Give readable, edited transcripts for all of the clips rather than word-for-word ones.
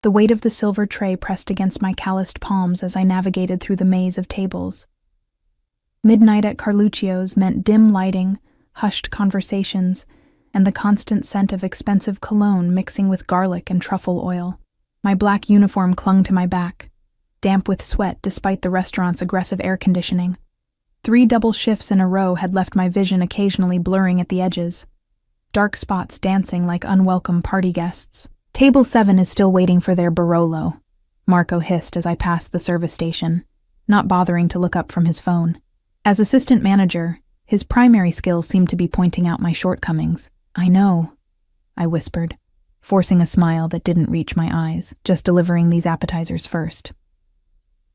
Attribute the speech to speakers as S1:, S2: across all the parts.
S1: The weight of the silver tray pressed against my calloused palms as I navigated through the maze of tables. Midnight at Carluccio's meant dim lighting, hushed conversations, and the constant scent of expensive cologne mixing with garlic and truffle oil. My black uniform clung to my back, damp with sweat despite the restaurant's aggressive air conditioning. 3 double shifts in a row had left my vision occasionally blurring at the edges, dark spots dancing like unwelcome party guests. "Table 7 is still waiting for their Barolo," Marco hissed as I passed the service station, not bothering to look up from his phone. As assistant manager, his primary skill seemed to be pointing out my shortcomings. "I know," I whispered, forcing a smile that didn't reach my eyes, just delivering these appetizers first.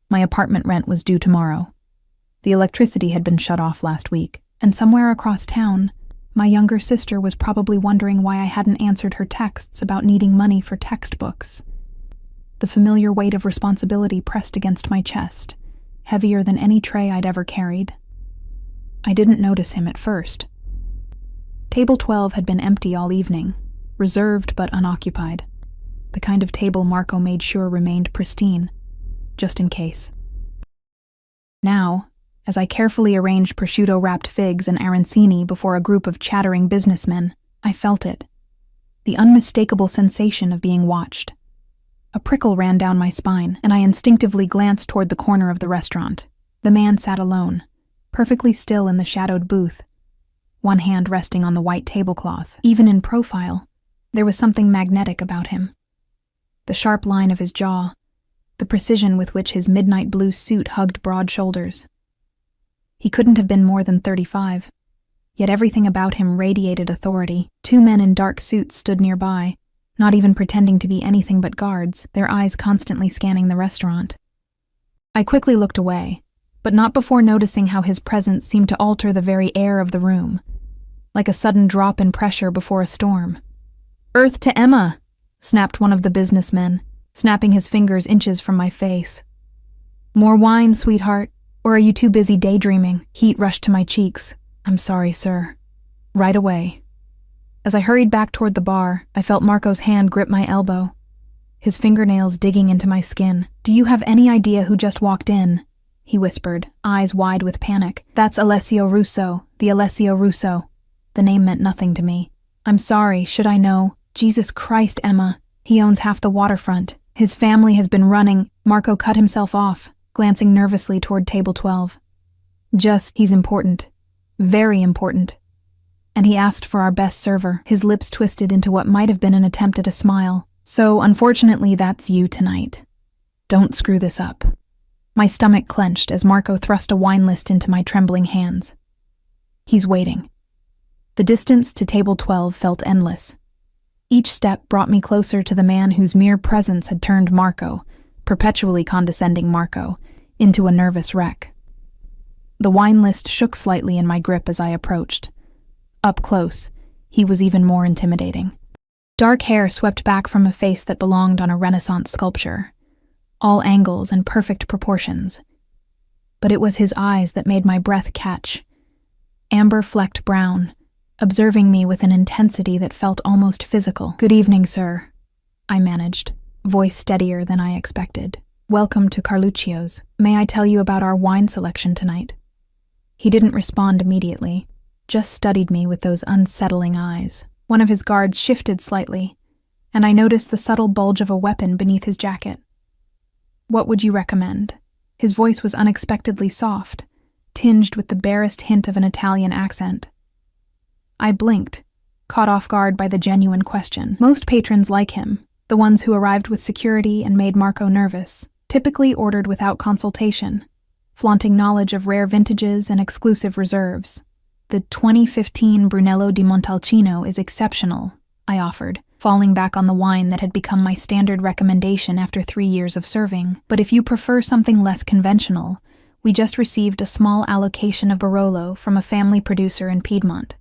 S1: My apartment rent was due tomorrow. The electricity had been shut off last week, and somewhere across town, my younger sister was probably wondering why I hadn't answered her texts about needing money for textbooks. The familiar weight of responsibility pressed against my chest, heavier than any tray I'd ever carried. I didn't notice him at first. Table 12 had been empty all evening, reserved but unoccupied, the kind of table Marco made sure remained pristine, just in case. Now, as I carefully arranged prosciutto-wrapped figs and arancini before a group of chattering businessmen, I felt it. The unmistakable sensation of being watched. A prickle ran down my spine, and I instinctively glanced toward the corner of the restaurant. The man sat alone, perfectly still in the shadowed booth, one hand resting on the white tablecloth. Even in profile, there was something magnetic about him. The sharp line of his jaw, the precision with which his midnight blue suit hugged broad shoulders. He couldn't have been more than 35, yet everything about him radiated authority. 2 men in dark suits stood nearby, not even pretending to be anything but guards, their eyes constantly scanning the restaurant. I quickly looked away, but not before noticing how his presence seemed to alter the very air of the room, like a sudden drop in pressure before a storm. "Earth to Emma," snapped one of the businessmen, snapping his fingers inches from my face. "More wine, sweetheart. Or are you too busy daydreaming?" Heat rushed to my cheeks. "I'm sorry, sir." Right away. As I hurried back toward the bar, I felt Marco's hand grip my elbow, his fingernails digging into my skin. "Do you have any idea who just walked in?" he whispered, eyes wide with panic. "That's Alessio Russo, the Alessio Russo." The name meant nothing to me. "I'm sorry, should I know?" "Jesus Christ, Emma. He owns half the waterfront. His family has been running." Marco cut himself off, glancing nervously toward table 12. He's important. Very important. And he asked for our best server." His lips twisted into what might have been an attempt at a smile. "So, unfortunately, that's you tonight. Don't screw this up." My stomach clenched as Marco thrust a wine list into my trembling hands. He's waiting. The distance to table 12 felt endless. Each step brought me closer to the man whose mere presence had turned Marco, perpetually condescending Marco, into a nervous wreck. The wine list shook slightly in my grip as I approached. Up close, he was even more intimidating. Dark hair swept back from a face that belonged on a Renaissance sculpture, all angles and perfect proportions. But it was his eyes that made my breath catch, amber-flecked brown, observing me with an intensity that felt almost physical. "Good evening, sir," I managed, voice steadier than I expected. "Welcome to Carluccio's. May I tell you about our wine selection tonight?" He didn't respond immediately, just studied me with those unsettling eyes. One of his guards shifted slightly, and I noticed the subtle bulge of a weapon beneath his jacket. "What would you recommend?" His voice was unexpectedly soft, tinged with the barest hint of an Italian accent. I blinked, caught off guard by the genuine question. Most patrons like him, the ones who arrived with security and made Marco nervous, typically ordered without consultation, flaunting knowledge of rare vintages and exclusive reserves. "The 2015 Brunello di Montalcino is exceptional," I offered, falling back on the wine that had become my standard recommendation after 3 years of serving. "But if you prefer something less conventional, we just received a small allocation of Barolo from a family producer in Piedmont.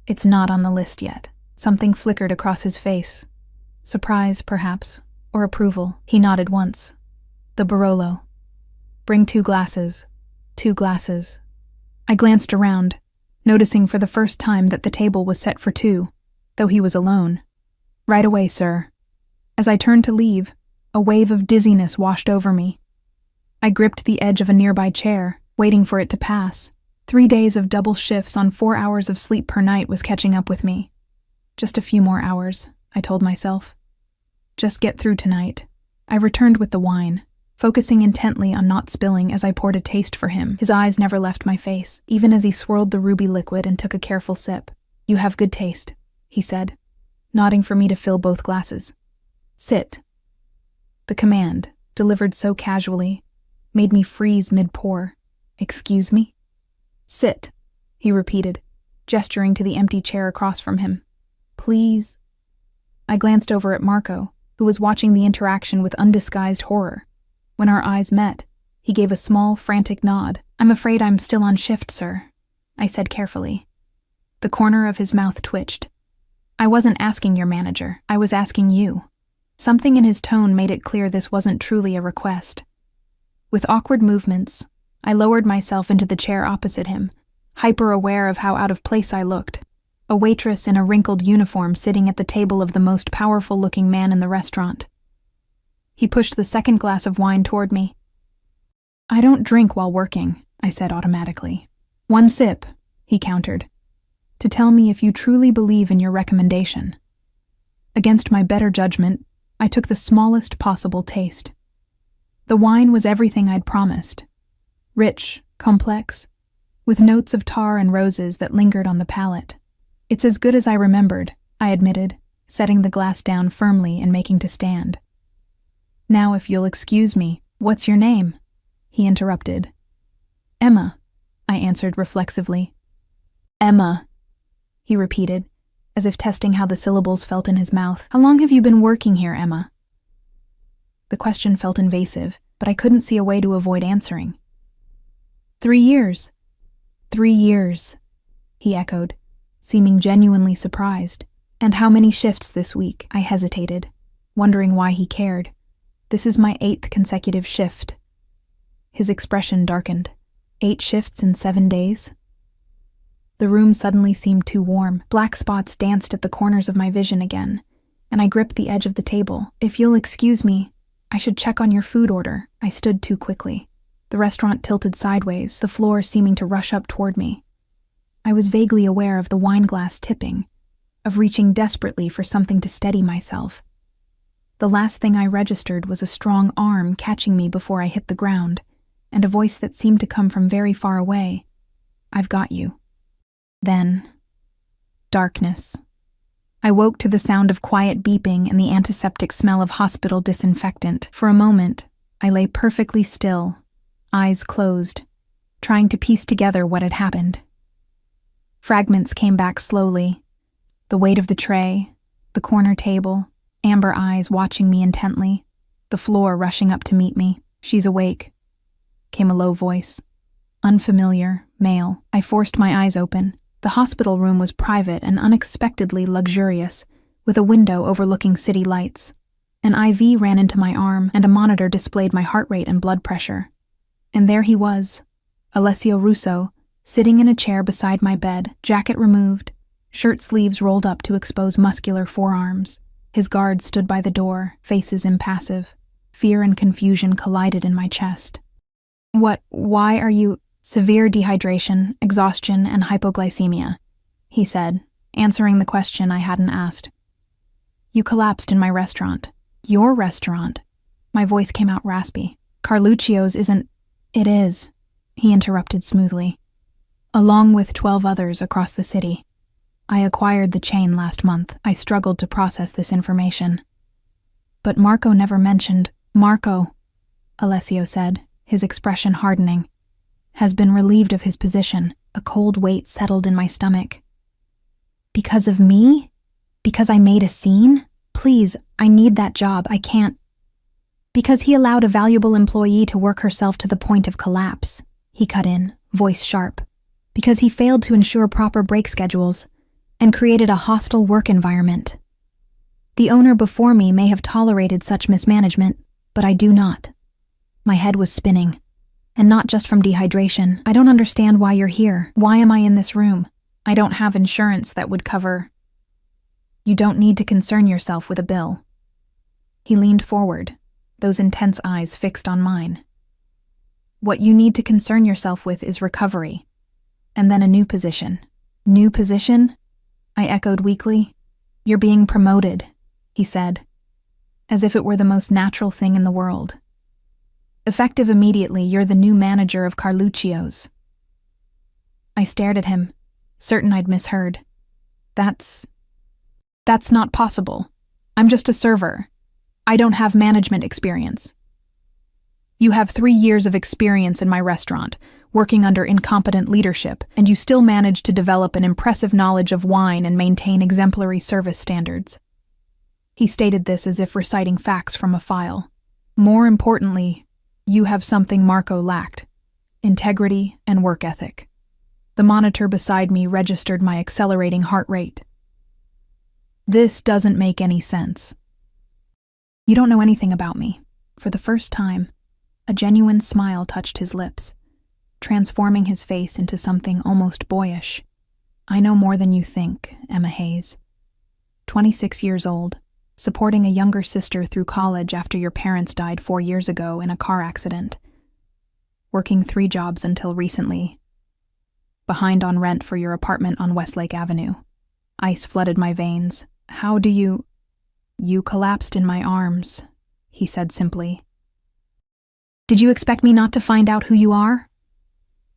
S1: It's not on the list yet." Something flickered across his face. Surprise, perhaps, or approval. He nodded once. "The Barolo. Bring 2 glasses. 2 glasses." I glanced around, noticing for the first time that the table was set for 2, though he was alone. "Right away, sir." As I turned to leave, A wave of dizziness washed over me. I gripped the edge of a nearby chair, waiting for it to pass. 3 days of double shifts on 4 hours of sleep per night was catching up with me. Just a few more hours, I told myself. Just get through tonight. I returned with the wine, focusing intently on not spilling as I poured a taste for him. His eyes never left my face, even as he swirled the ruby liquid and took a careful sip. "You have good taste," he said, nodding for me to fill both glasses. "Sit." The command, delivered so casually, made me freeze mid-pour. "Excuse me?" "Sit," he repeated, gesturing to the empty chair across from him. "Please?" I glanced over at Marco, who was watching the interaction with undisguised horror. When our eyes met, he gave a small, frantic nod. "I'm afraid I'm still on shift, sir," I said carefully. The corner of his mouth twitched. "I wasn't asking your manager, I was asking you." Something in his tone made it clear this wasn't truly a request. With awkward movements, I lowered myself into the chair opposite him, hyper-aware of how out of place I looked. A waitress in a wrinkled uniform sitting at the table of the most powerful-looking man in the restaurant. He pushed the second glass of wine toward me. "I don't drink while working," I said automatically. "1 sip," he countered, "to tell me if you truly believe in your recommendation." Against my better judgment, I took the smallest possible taste. The wine was everything I'd promised. Rich, complex, with notes of tar and roses that lingered on the palate. "It's as good as I remembered," I admitted, setting the glass down firmly and making to stand. "Now, if you'll excuse me, what's your name?" he interrupted. "Emma," I answered reflexively. "Emma," he repeated, as if testing how the syllables felt in his mouth. "How long have you been working here, Emma?" The question felt invasive, but I couldn't see a way to avoid answering. 3 years. 3 years, he echoed, seeming genuinely surprised. "And how many shifts this week?" I hesitated, wondering why he cared. "This is my 8th consecutive shift." His expression darkened. 8 shifts in 7 days? The room suddenly seemed too warm. Black spots danced at the corners of my vision again, and I gripped the edge of the table. "If you'll excuse me, I should check on your food order." I stood too quickly. The restaurant tilted sideways, the floor seeming to rush up toward me. I was vaguely aware of the wine glass tipping, of reaching desperately for something to steady myself. The last thing I registered was a strong arm catching me before I hit the ground, and a voice that seemed to come from very far away. "I've got you." Then, darkness. I woke to the sound of quiet beeping and the antiseptic smell of hospital disinfectant. For a moment, I lay perfectly still, eyes closed, trying to piece together what had happened. Fragments came back slowly. The weight of the tray, the corner table, amber eyes watching me intently, the floor rushing up to meet me. "She's awake," came a low voice. Unfamiliar, male. I forced my eyes open. The hospital room was private and unexpectedly luxurious, with a window overlooking city lights. An IV ran into my arm, and a monitor displayed my heart rate and blood pressure. And there he was, Alessio Russo, sitting in a chair beside my bed, jacket removed, shirt sleeves rolled up to expose muscular forearms. His guards stood by the door, faces impassive. Fear and confusion collided in my chest. Why are you—" "Severe dehydration, exhaustion, and hypoglycemia," he said, answering the question I hadn't asked. "You collapsed in my restaurant." "Your restaurant?" My voice came out raspy. "Carluccio's isn't—" "It is," he interrupted smoothly. "Along with 12 others across the city. I acquired the chain last month." I struggled to process this information. "But Marco never mentioned—" "Marco," Alessio said, his expression hardening, "has been relieved of his position." A cold weight settled in my stomach. "Because of me? Because I made a scene? Please, I need that job, I can't—" "Because he allowed a valuable employee to work herself to the point of collapse," he cut in, voice sharp. "Because he failed to ensure proper break schedules and created a hostile work environment. The owner before me may have tolerated such mismanagement, but I do not." My head was spinning. "And not just from dehydration. I don't understand why you're here. Why am I in this room? I don't have insurance that would cover—" "You don't need to concern yourself with a bill." He leaned forward, those intense eyes fixed on mine. What you need to concern yourself with is recovery. And then a new position. New position? I echoed weakly. You're being promoted, he said, as if it were the most natural thing in the world. Effective immediately, you're the new manager of Carluccio's. I stared at him, certain I'd misheard. That's not possible. I'm just a server. I don't have management experience. You have 3 years of experience in my restaurant, working under incompetent leadership, and you still manage to develop an impressive knowledge of wine and maintain exemplary service standards. He stated this as if reciting facts from a file. More importantly, you have something Marco lacked: integrity and work ethic. The monitor beside me registered my accelerating heart rate. This doesn't make any sense. You don't know anything about me. For the first time, a genuine smile touched his lips, transforming his face into something almost boyish. I know more than you think, Emma Hayes. 26 years old, supporting a younger sister through college after your parents died 4 years ago in a car accident. Working 3 jobs until recently. Behind on rent for your apartment on Westlake Avenue. Ice flooded my veins. How do you... You collapsed in my arms, he said simply. Did you expect me not to find out who you are?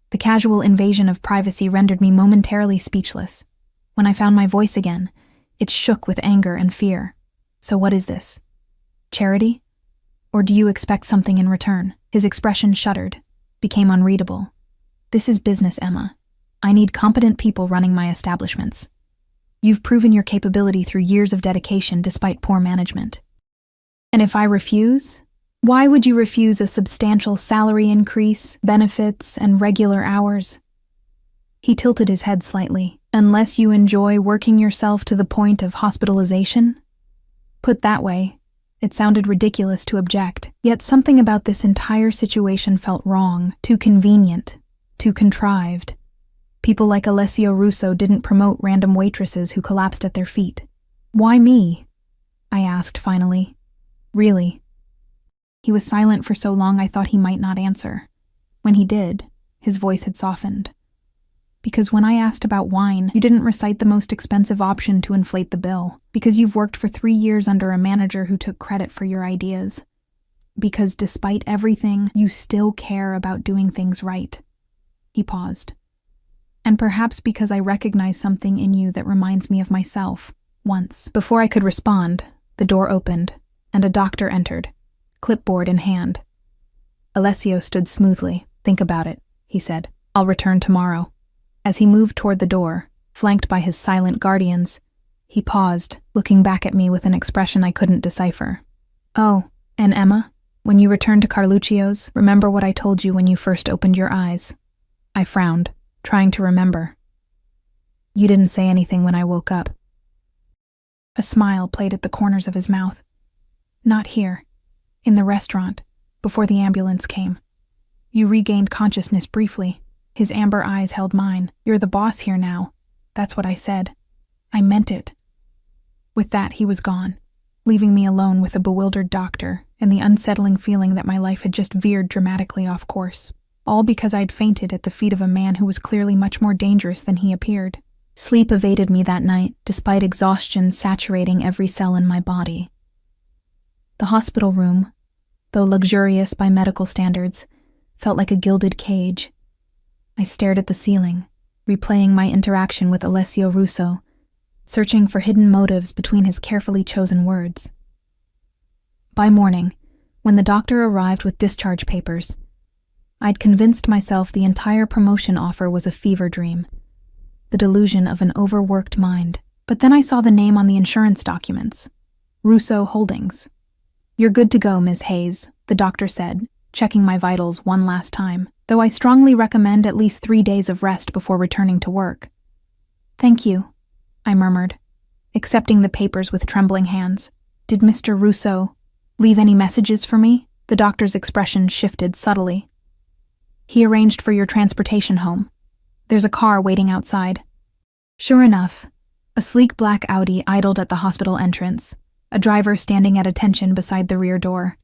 S1: The casual invasion of privacy rendered me momentarily speechless. When I found my voice again, it shook with anger and fear. So what is this? Charity? Or do you expect something in return? His expression shuddered, became unreadable. This is business, Emma. I need competent people running my establishments. You've proven your capability through years of dedication despite poor management. And if I refuse? Why would you refuse a substantial salary increase, benefits, and regular hours? He tilted his head slightly. Unless you enjoy working yourself to the point of hospitalization? Put that way, it sounded ridiculous to object, yet something about this entire situation felt wrong, too convenient, too contrived. People like Alessio Russo didn't promote random waitresses who collapsed at their feet. Why me? I asked finally. Really? He was silent for so long I thought he might not answer. When he did, his voice had softened. Because when I asked about wine, you didn't recite the most expensive option to inflate the bill. Because you've worked for 3 years under a manager who took credit for your ideas. Because despite everything, you still care about doing things right. He paused. And perhaps because I recognize something in you that reminds me of myself, once. Before I could respond, the door opened, and a doctor entered, clipboard in hand. Alessio stood smoothly. Think about it, he said. I'll return tomorrow. As he moved toward the door, flanked by his silent guardians, he paused, looking back at me with an expression I couldn't decipher. Oh, and Emma, when you return to Carluccio's, remember what I told you when you first opened your eyes. I frowned, trying to remember. You didn't say anything when I woke up. A smile played at the corners of his mouth. Not here. In the restaurant, before the ambulance came. You regained consciousness briefly. His amber eyes held mine. You're the boss here now. That's what I said. I meant it. With that, he was gone, leaving me alone with a bewildered doctor and the unsettling feeling that my life had just veered dramatically off course. All because I'd fainted at the feet of a man who was clearly much more dangerous than he appeared. Sleep evaded me that night, despite exhaustion saturating every cell in my body. The hospital room, though luxurious by medical standards, felt like a gilded cage. I stared at the ceiling, replaying my interaction with Alessio Russo, searching for hidden motives between his carefully chosen words. By morning, when the doctor arrived with discharge papers, I'd convinced myself the entire promotion offer was a fever dream, the delusion of an overworked mind. But then I saw the name on the insurance documents, Russo Holdings. You're good to go, Ms. Hayes, the doctor said, checking my vitals one last time, though I strongly recommend at least 3 days of rest before returning to work. Thank you, I murmured, accepting the papers with trembling hands. Did Mr. Russo leave any messages for me? The doctor's expression shifted subtly. He arranged for your transportation home. There's a car waiting outside. Sure enough, a sleek black Audi idled at the hospital entrance, a driver standing at attention beside the rear door.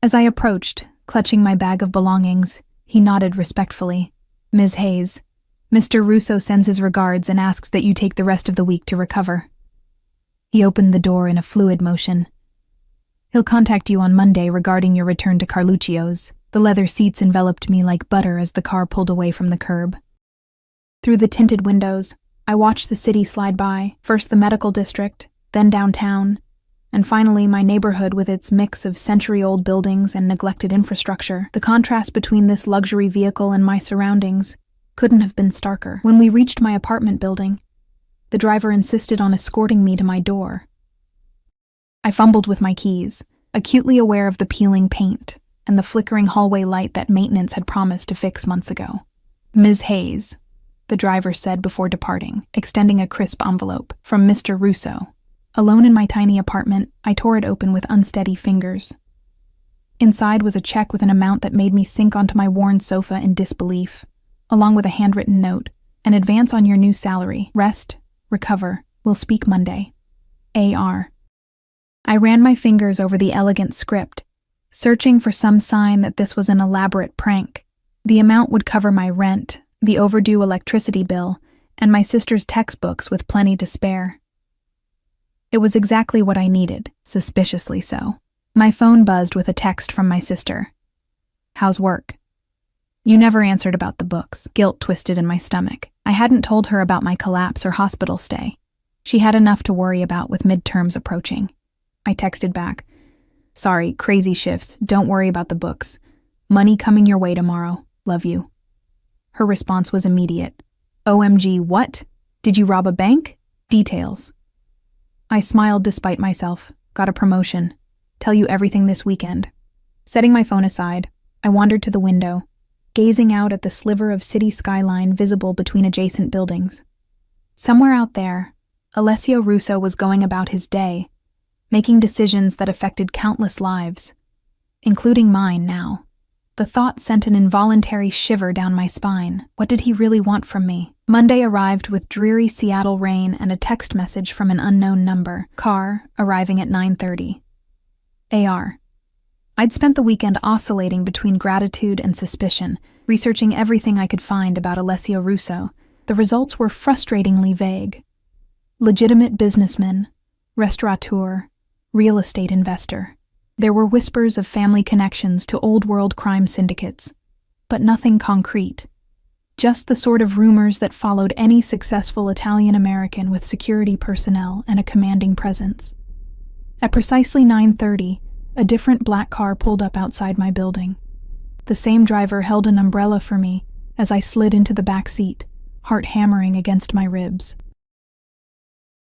S1: As I approached, clutching my bag of belongings, he nodded respectfully. "Ms. Hayes, Mr. Russo sends his regards and asks that you take the rest of the week to recover." He opened the door in a fluid motion. "He'll contact you on Monday regarding your return to Carluccio's." The leather seats enveloped me like butter as the car pulled away from the curb. Through the tinted windows, I watched the city slide by, first the medical district, then downtown, and finally my neighborhood with its mix of century-old buildings and neglected infrastructure. The contrast between this luxury vehicle and my surroundings couldn't have been starker. When we reached my apartment building, the driver insisted on escorting me to my door. I fumbled with my keys, acutely aware of the peeling paint and the flickering hallway light that maintenance had promised to fix months ago. "Ms. Hayes," the driver said before departing, extending a crisp envelope. "From Mr. Russo." Alone in my tiny apartment, I tore it open with unsteady fingers. Inside was a check with an amount that made me sink onto my worn sofa in disbelief, along with a handwritten note: "An advance on your new salary. Rest, recover. We'll speak Monday. A.R." I ran my fingers over the elegant script, searching for some sign that this was an elaborate prank. The amount would cover my rent, the overdue electricity bill, and my sister's textbooks with plenty to spare. It was exactly what I needed, suspiciously so. My phone buzzed with a text from my sister. "How's work?" "You never answered about the books." Guilt twisted in my stomach. I hadn't told her about my collapse or hospital stay. She had enough to worry about with midterms approaching. I texted back, "Sorry, crazy shifts. Don't worry about the books. Money coming your way tomorrow. Love you." Her response was immediate. "OMG, what? Did you rob a bank? Details." I smiled despite myself. "Got a promotion. Tell you everything this weekend." Setting my phone aside, I wandered to the window, gazing out at the sliver of city skyline visible between adjacent buildings. Somewhere out there, Alessio Russo was going about his day, making decisions that affected countless lives, including mine now. The thought sent an involuntary shiver down my spine. What did he really want from me? Monday arrived with dreary Seattle rain and a text message from an unknown number. Car, arriving at 9:30. AR. I'd spent the weekend oscillating between gratitude and suspicion, researching everything I could find about Alessio Russo. The results were frustratingly vague. Legitimate businessman, restaurateur, real estate investor. There were whispers of family connections to old-world crime syndicates, but nothing concrete. Just the sort of rumors that followed any successful Italian-American with security personnel and a commanding presence. At precisely 9:30, a different black car pulled up outside my building. The same driver held an umbrella for me as I slid into the back seat, heart hammering against my ribs.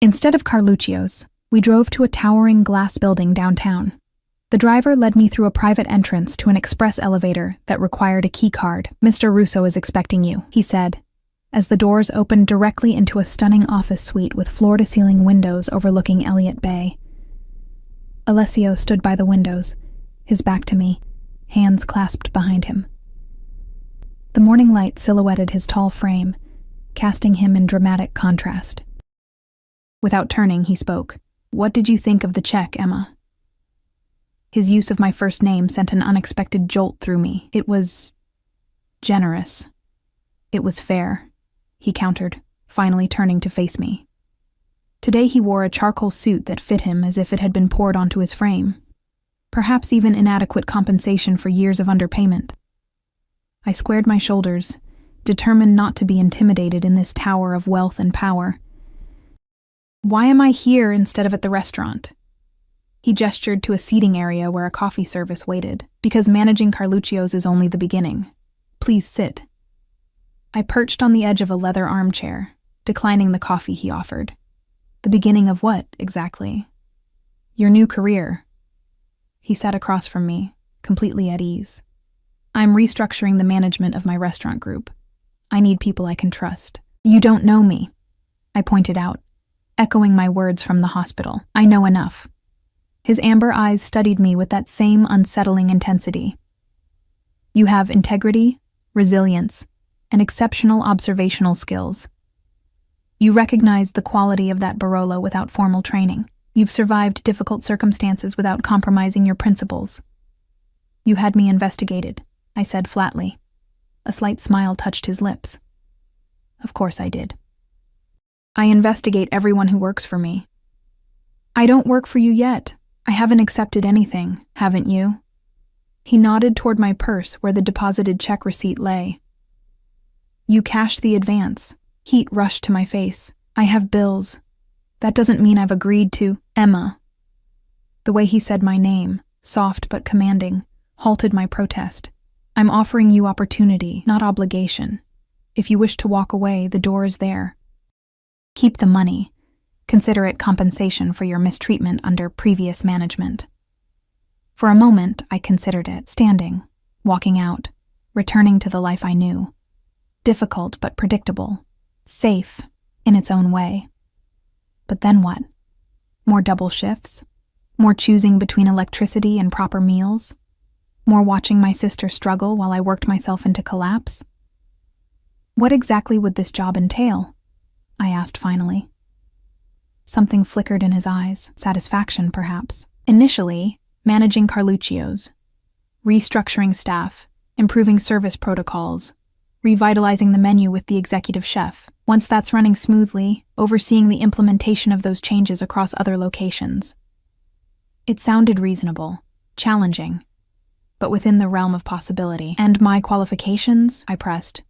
S1: Instead of Carluccio's, we drove to a towering glass building downtown. The driver led me through a private entrance to an express elevator that required a key card. "Mr. Russo is expecting you," he said, as the doors opened directly into a stunning office suite with floor-to-ceiling windows overlooking Elliott Bay. Alessio stood by the windows, his back to me, hands clasped behind him. The morning light silhouetted his tall frame, casting him in dramatic contrast. Without turning, he spoke. "What did you think of the check, Emma?" His use of my first name sent an unexpected jolt through me. "It was generous. It was fair," he countered, finally turning to face me. Today he wore a charcoal suit that fit him as if it had been poured onto his frame. Perhaps even inadequate compensation for years of underpayment. I squared my shoulders, determined not to be intimidated in this tower of wealth and power. "Why am I here instead of at the restaurant?" He gestured to a seating area where a coffee service waited. "Because managing Carluccio's is only the beginning. Please sit." I perched on the edge of a leather armchair, declining the coffee he offered. "The beginning of what, exactly?" "Your new career." He sat across from me, completely at ease. "I'm restructuring the management of my restaurant group. I need people I can trust." "You don't know me," I pointed out, echoing my words from the hospital. "I know enough." His amber eyes studied me with that same unsettling intensity. "You have integrity, resilience, and exceptional observational skills. You recognize the quality of that Barolo without formal training. You've survived difficult circumstances without compromising your principles. You had me investigated, I said flatly. A slight smile touched his lips. Of course I did. I investigate everyone who works for me. I don't work for you yet. I haven't accepted anything, haven't you? He nodded toward my purse where the deposited check receipt lay. You cashed the advance. Heat rushed to my face. I have bills. That doesn't mean I've agreed to, Emma. The way he said my name, soft but commanding, halted my protest. I'm offering you opportunity, not obligation. If you wish to walk away, the door is there. Keep the money. Consider it compensation for your mistreatment under previous management. For a moment, I considered it, standing, walking out, returning to the life I knew. Difficult but predictable, safe in its own way. But then what? More double shifts? More choosing between electricity and proper meals? More watching my sister struggle while I worked myself into collapse? What exactly would this job entail? I asked finally. Something flickered in his eyes, satisfaction perhaps. Initially, managing Carluccio's, restructuring staff, improving service protocols, revitalizing the menu with the executive chef. Once that's running smoothly, overseeing the implementation of those changes across other locations. It sounded reasonable, challenging, but within the realm of possibility. And my qualifications? I pressed.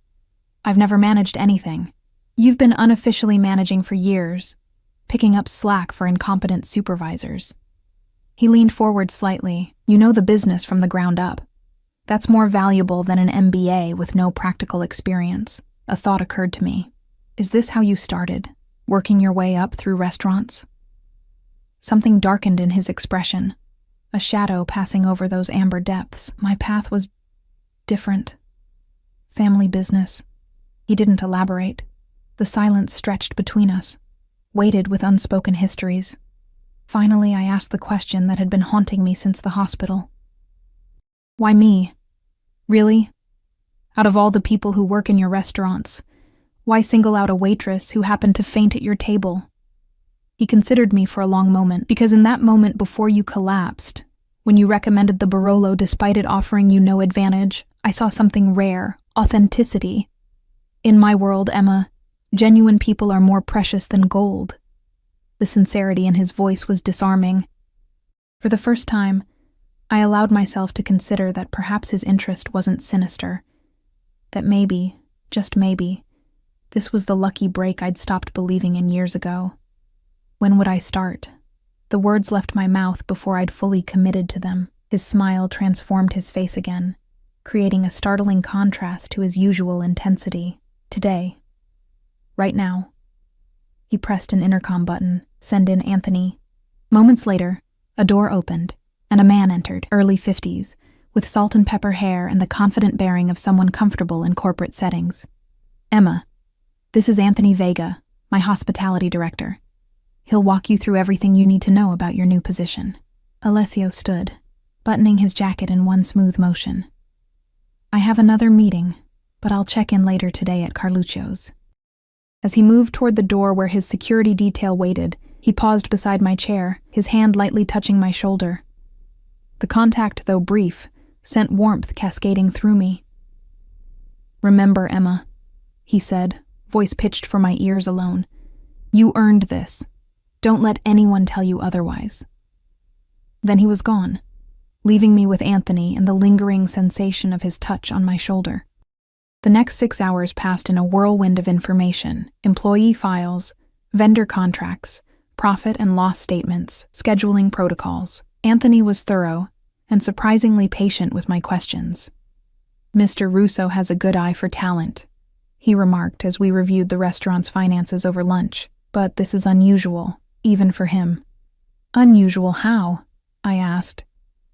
S1: I've never managed anything. You've been unofficially managing for years, picking up slack for incompetent supervisors. He leaned forward slightly. You know the business from the ground up. That's more valuable than an MBA with no practical experience. A thought occurred to me. Is this how you started, working your way up through restaurants? Something darkened in his expression, a shadow passing over those amber depths. My path was different. Family business. He didn't elaborate. The silence stretched between us, weighted with unspoken histories. Finally, I asked the question that had been haunting me since the hospital. Why me? Really? Out of all the people who work in your restaurants, why single out a waitress who happened to faint at your table? He considered me for a long moment, because in that moment before you collapsed, when you recommended the Barolo despite it offering you no advantage, I saw something rare, authenticity. In my world, Emma, genuine people are more precious than gold. The sincerity in his voice was disarming. For the first time, I allowed myself to consider that perhaps his interest wasn't sinister. That maybe, just maybe, this was the lucky break I'd stopped believing in years ago. When would I start? The words left my mouth before I'd fully committed to them. His smile transformed his face again, creating a startling contrast to his usual intensity. Today. Right now. He pressed an intercom button. Send in Anthony. Moments later, a door opened, and a man entered, early 50s, with salt and pepper hair and the confident bearing of someone comfortable in corporate settings. Emma, this is Anthony Vega, my hospitality director. He'll walk you through everything you need to know about your new position. Alessio stood, buttoning his jacket in one smooth motion. I have another meeting, but I'll check in later today at Carluccio's. As he moved toward the door where his security detail waited, he paused beside my chair, his hand lightly touching my shoulder. The contact, though brief, sent warmth cascading through me. Remember, Emma, he said, voice pitched for my ears alone. You earned this. Don't let anyone tell you otherwise. Then he was gone, leaving me with Anthony and the lingering sensation of his touch on my shoulder. The next 6 hours passed in a whirlwind of information, employee files, vendor contracts, profit and loss statements, scheduling protocols. Anthony was thorough and surprisingly patient with my questions. Mr. Russo has a good eye for talent, he remarked as we reviewed the restaurant's finances over lunch, but this is unusual, even for him. Unusual how? I asked,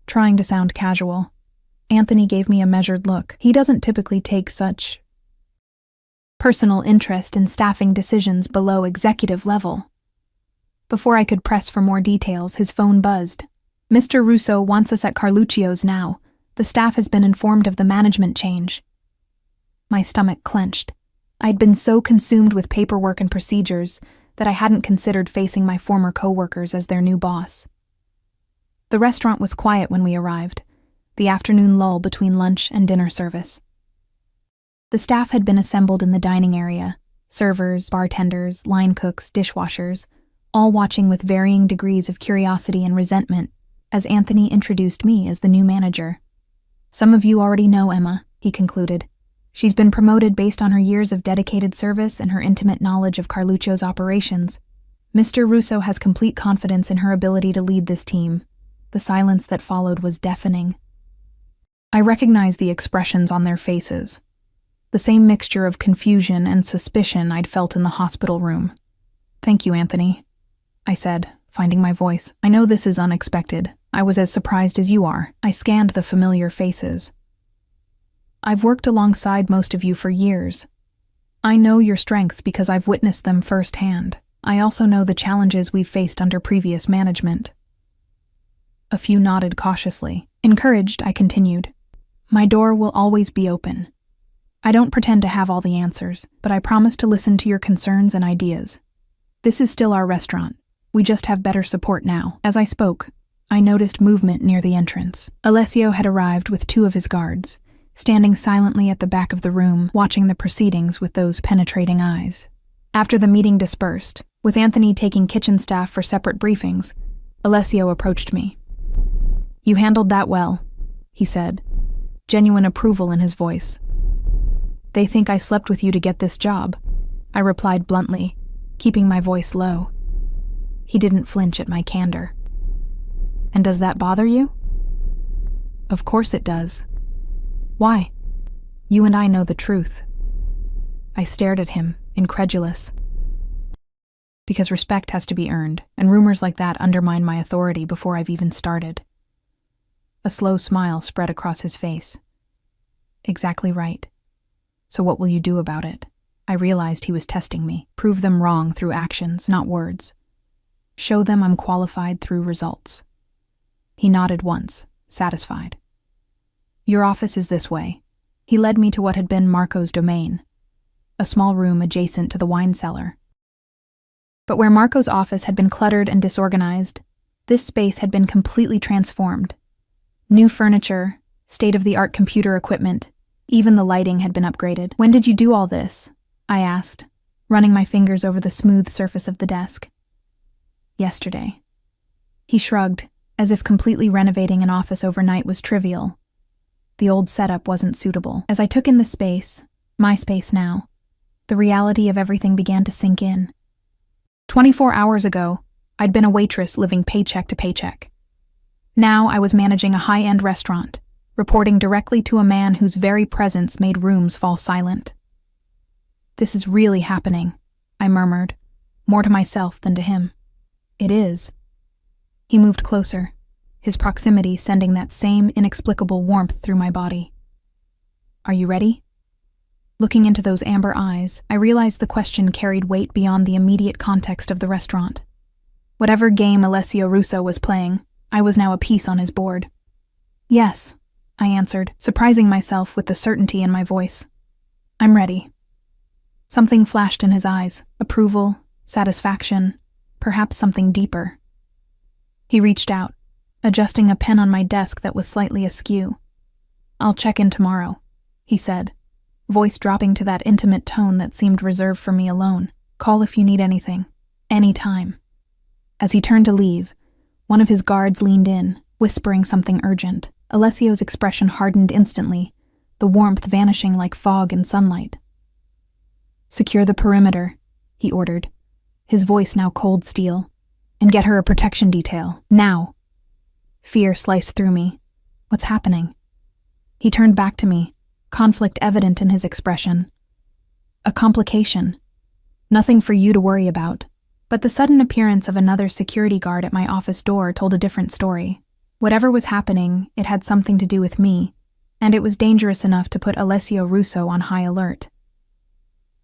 S1: trying to sound casual. Anthony gave me a measured look. He doesn't typically take such personal interest in staffing decisions below executive level. Before I could press for more details, his phone buzzed. Mr. Russo wants us at Carluccio's now. The staff has been informed of the management change. My stomach clenched. I'd been so consumed with paperwork and procedures that I hadn't considered facing my former coworkers as their new boss. The restaurant was quiet when we arrived. the afternoon lull between lunch and dinner service. The staff had been assembled in the dining area, servers, bartenders, line cooks, dishwashers, all watching with varying degrees of curiosity and resentment as Anthony introduced me as the new manager. "Some of you already know Emma," he concluded. "She's been promoted based on her years of dedicated service and her intimate knowledge of Carluccio's operations. Mr. Russo has complete confidence in her ability to lead this team." The silence that followed was deafening. I recognized the expressions on their faces, the same mixture of confusion and suspicion I'd felt in the hospital room. "Thank you, Anthony," I said, finding my voice. "I know this is unexpected. I was as surprised as you are." I scanned the familiar faces. "I've worked alongside most of you for years. I know your strengths because I've witnessed them firsthand. I also know the challenges we've faced under previous management." A few nodded cautiously. Encouraged, I continued. "My door will always be open. I don't pretend to have all the answers, but I promise to listen to your concerns and ideas. This is still our restaurant. We just have better support now." As I spoke, I noticed movement near the entrance. Alessio had arrived with 2 of his guards, standing silently at the back of the room, watching the proceedings with those penetrating eyes. After the meeting dispersed, with Anthony taking kitchen staff for separate briefings, Alessio approached me. "You handled that well," he said, genuine approval in his voice. "They think I slept with you to get this job," I replied bluntly, keeping my voice low. He didn't flinch at my candor. "And does that bother you?" "Of course it does. Why?" "You and I know the truth." I stared at him, incredulous. "Because respect has to be earned, and rumors like that undermine my authority before I've even started." A slow smile spread across his face. "Exactly right. So what will you do about it?" I realized he was testing me. "Prove them wrong through actions, not words. Show them I'm qualified through results." He nodded once, satisfied. "Your office is this way." He led me to what had been Marco's domain, a small room adjacent to the wine cellar. But where Marco's office had been cluttered and disorganized, this space had been completely transformed. New furniture, state-of-the-art computer equipment, even the lighting had been upgraded. "When did you do all this?" I asked, running my fingers over the smooth surface of the desk. "Yesterday." He shrugged, as if completely renovating an office overnight was trivial. The old setup wasn't suitable. As I took in the space, my space now, the reality of everything began to sink in. 24 hours ago, I'd been a waitress living paycheck to paycheck. Now I was managing a high-end restaurant, reporting directly to a man whose very presence made rooms fall silent. "This is really happening," I murmured, more to myself than to him. "It is." He moved closer, his proximity sending that same inexplicable warmth through my body. "Are you ready?" Looking into those amber eyes, I realized the question carried weight beyond the immediate context of the restaurant. Whatever game Alessio Russo was playing, I was now a piece on his board. "Yes," I answered, surprising myself with the certainty in my voice. "I'm ready." Something flashed in his eyes, approval, satisfaction, perhaps something deeper. He reached out, adjusting a pen on my desk that was slightly askew. "I'll check in tomorrow," he said, voice dropping to that intimate tone that seemed reserved for me alone. "Call if you need anything, any time." As he turned to leave, one of his guards leaned in, whispering something urgent. Alessio's expression hardened instantly, the warmth vanishing like fog in sunlight. "Secure the perimeter," he ordered, his voice now cold steel, "and get her a protection detail, now." Fear sliced through me. What's happening? He turned back to me, conflict evident in his expression. "A complication. Nothing for you to worry about." But the sudden appearance of another security guard at my office door told a different story. Whatever was happening, it had something to do with me, and it was dangerous enough to put Alessio Russo on high alert.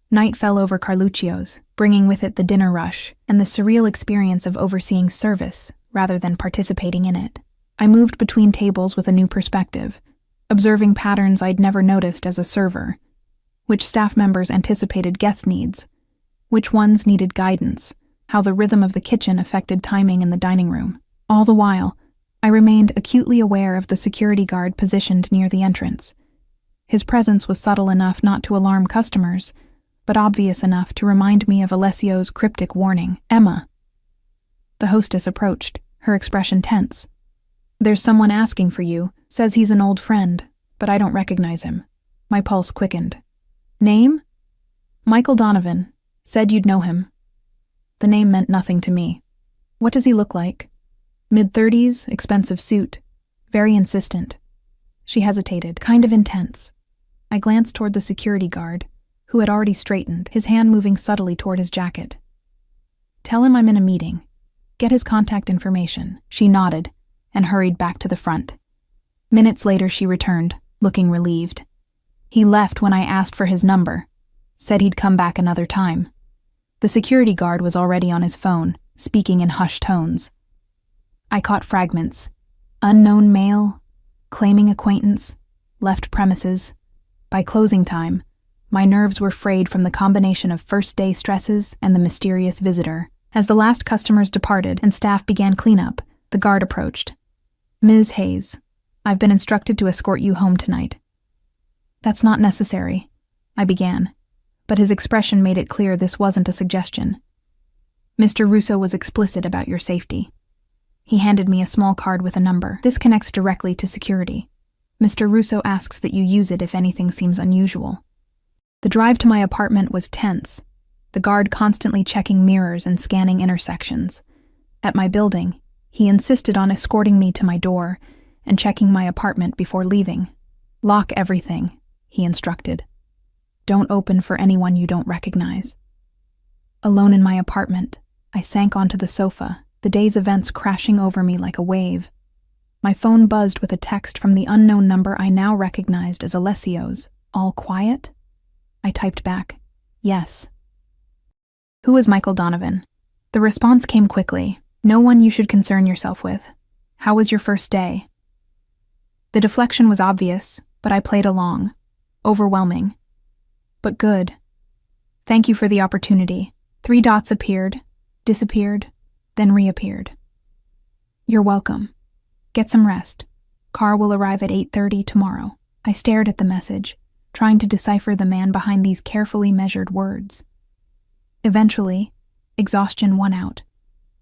S1: Night fell over Carluccio's, bringing with it the dinner rush and the surreal experience of overseeing service rather than participating in it. I moved between tables with a new perspective, observing patterns I'd never noticed as a server. Which staff members anticipated guest needs, which ones needed guidance, how the rhythm of the kitchen affected timing in the dining room. All the while, I remained acutely aware of the security guard positioned near the entrance. His presence was subtle enough not to alarm customers, but obvious enough to remind me of Alessio's cryptic warning, "Emma." The hostess approached, her expression tense. "There's someone asking for you, says he's an old friend, but I don't recognize him." My pulse quickened. "Name?" "Michael Donovan. Said you'd know him." The name meant nothing to me. "What does he look like?" "Mid-30s, expensive suit. Very insistent." She hesitated, kind of intense. I glanced toward the security guard, who had already straightened, his hand moving subtly toward his jacket. "Tell him I'm in a meeting. Get his contact information." She nodded and hurried back to the front. Minutes later she returned, looking relieved. "He left when I asked for his number. Said he'd come back another time." The security guard was already on his phone, speaking in hushed tones. I caught fragments. Unknown male, claiming acquaintance, left premises. By closing time, my nerves were frayed from the combination of first-day stresses and the mysterious visitor. As the last customers departed and staff began cleanup, the guard approached. "Ms. Hayes, I've been instructed to escort you home tonight." "That's not necessary," I began, but his expression made it clear this wasn't a suggestion. "Mr. Russo was explicit about your safety." He handed me a small card with a number. "This connects directly to security. Mr. Russo asks that you use it if anything seems unusual." The drive to my apartment was tense, the guard constantly checking mirrors and scanning intersections. At my building, he insisted on escorting me to my door and checking my apartment before leaving. "Lock everything," he instructed. "Don't open for anyone you don't recognize." Alone in my apartment, I sank onto the sofa, the day's events crashing over me like a wave. My phone buzzed with a text from the unknown number I now recognized as Alessio's. "All quiet?" I typed back, "Yes." "Who is Michael Donovan?" The response came quickly. "No one you should concern yourself with. How was your first day?" The deflection was obvious, but I played along. Overwhelming. But good. "Thank you for the opportunity." 3 dots appeared, disappeared, then reappeared. "You're welcome. Get some rest. Car will arrive at 8:30 tomorrow." I stared at the message, trying to decipher the man behind these carefully measured words. Eventually, exhaustion won out,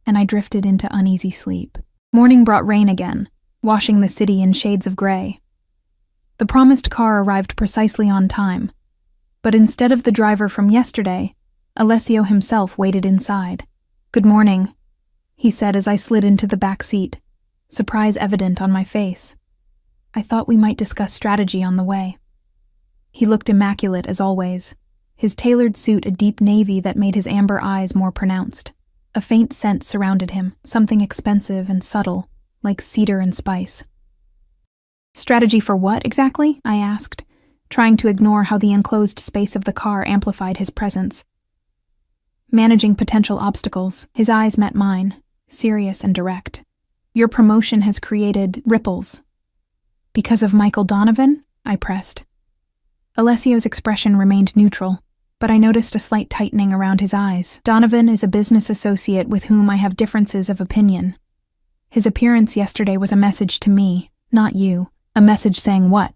S1: and I drifted into uneasy sleep. Morning brought rain again, washing the city in shades of gray. The promised car arrived precisely on time, but instead of the driver from yesterday, Alessio himself waited inside. "Good morning," he said as I slid into the back seat, surprise evident on my face. "I thought we might discuss strategy on the way." He looked immaculate as always, his tailored suit a deep navy that made his amber eyes more pronounced. A faint scent surrounded him, something expensive and subtle, like cedar and spice. "Strategy for what, exactly?" I asked, trying to ignore how the enclosed space of the car amplified his presence. "Managing potential obstacles." His eyes met mine, serious and direct. "Your promotion has created ripples." "Because of Michael Donovan?" I pressed. Alessio's expression remained neutral, but I noticed a slight tightening around his eyes. "Donovan is a business associate with whom I have differences of opinion. His appearance yesterday was a message to me, not you." "A message saying what?"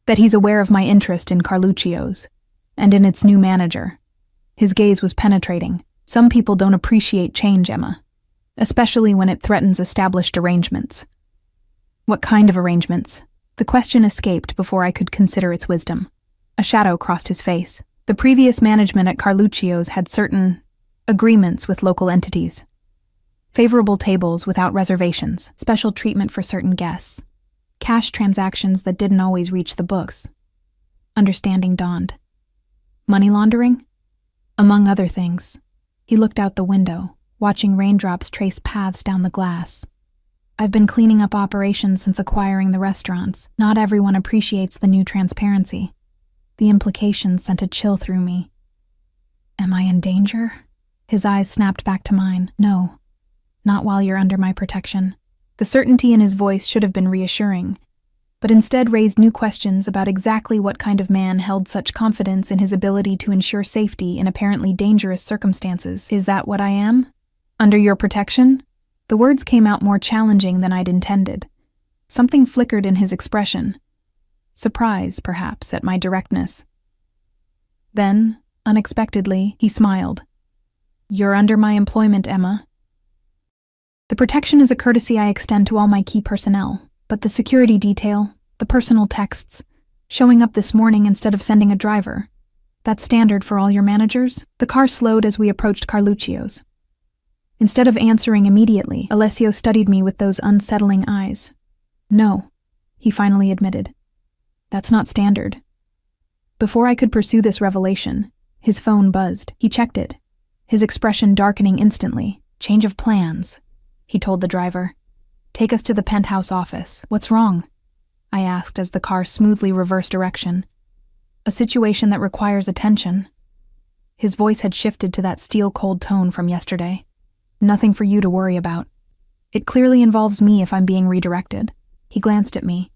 S1: "That he's aware of my interest in Carluccio's, and in its new manager." His gaze was penetrating. "Some people don't appreciate change, Emma, especially when it threatens established arrangements." "What kind of arrangements?" The question escaped before I could consider its wisdom. A shadow crossed his face. The previous management at Carluccio's had certain agreements with local entities. Favorable tables without reservations, special treatment for certain guests, cash transactions that didn't always reach the books. Understanding dawned. Money laundering? Among other things. He looked out the window, watching raindrops trace paths down the glass. "I've been cleaning up operations since acquiring the restaurants. Not everyone appreciates the new transparency." The implications sent a chill through me. "Am I in danger?" His eyes snapped back to mine. "No, not while you're under my protection." The certainty in his voice should have been reassuring, but instead raised new questions about exactly what kind of man held such confidence in his ability to ensure safety in apparently dangerous circumstances. "Is that what I am? Under your protection?" The words came out more challenging than I'd intended. Something flickered in his expression. Surprise, perhaps, at my directness. Then, unexpectedly, he smiled. "You're under my employment, Emma." The protection is a courtesy I extend to all my key personnel, but the security detail, the personal texts, showing up this morning instead of sending a driver, that's standard for all your managers? The car slowed as we approached Carluccio's. Instead of answering immediately, Alessio studied me with those unsettling eyes. "No," he finally admitted. "That's not standard." Before I could pursue this revelation, his phone buzzed. He checked it, his expression darkening instantly. "Change of plans," he told the driver. "Take us to the penthouse office." "What's wrong?" I asked as the car smoothly reversed direction. "A situation that requires attention." His voice had shifted to that steel-cold tone from yesterday. "Nothing for you to worry about. It clearly involves me if I'm being redirected." He glanced at me,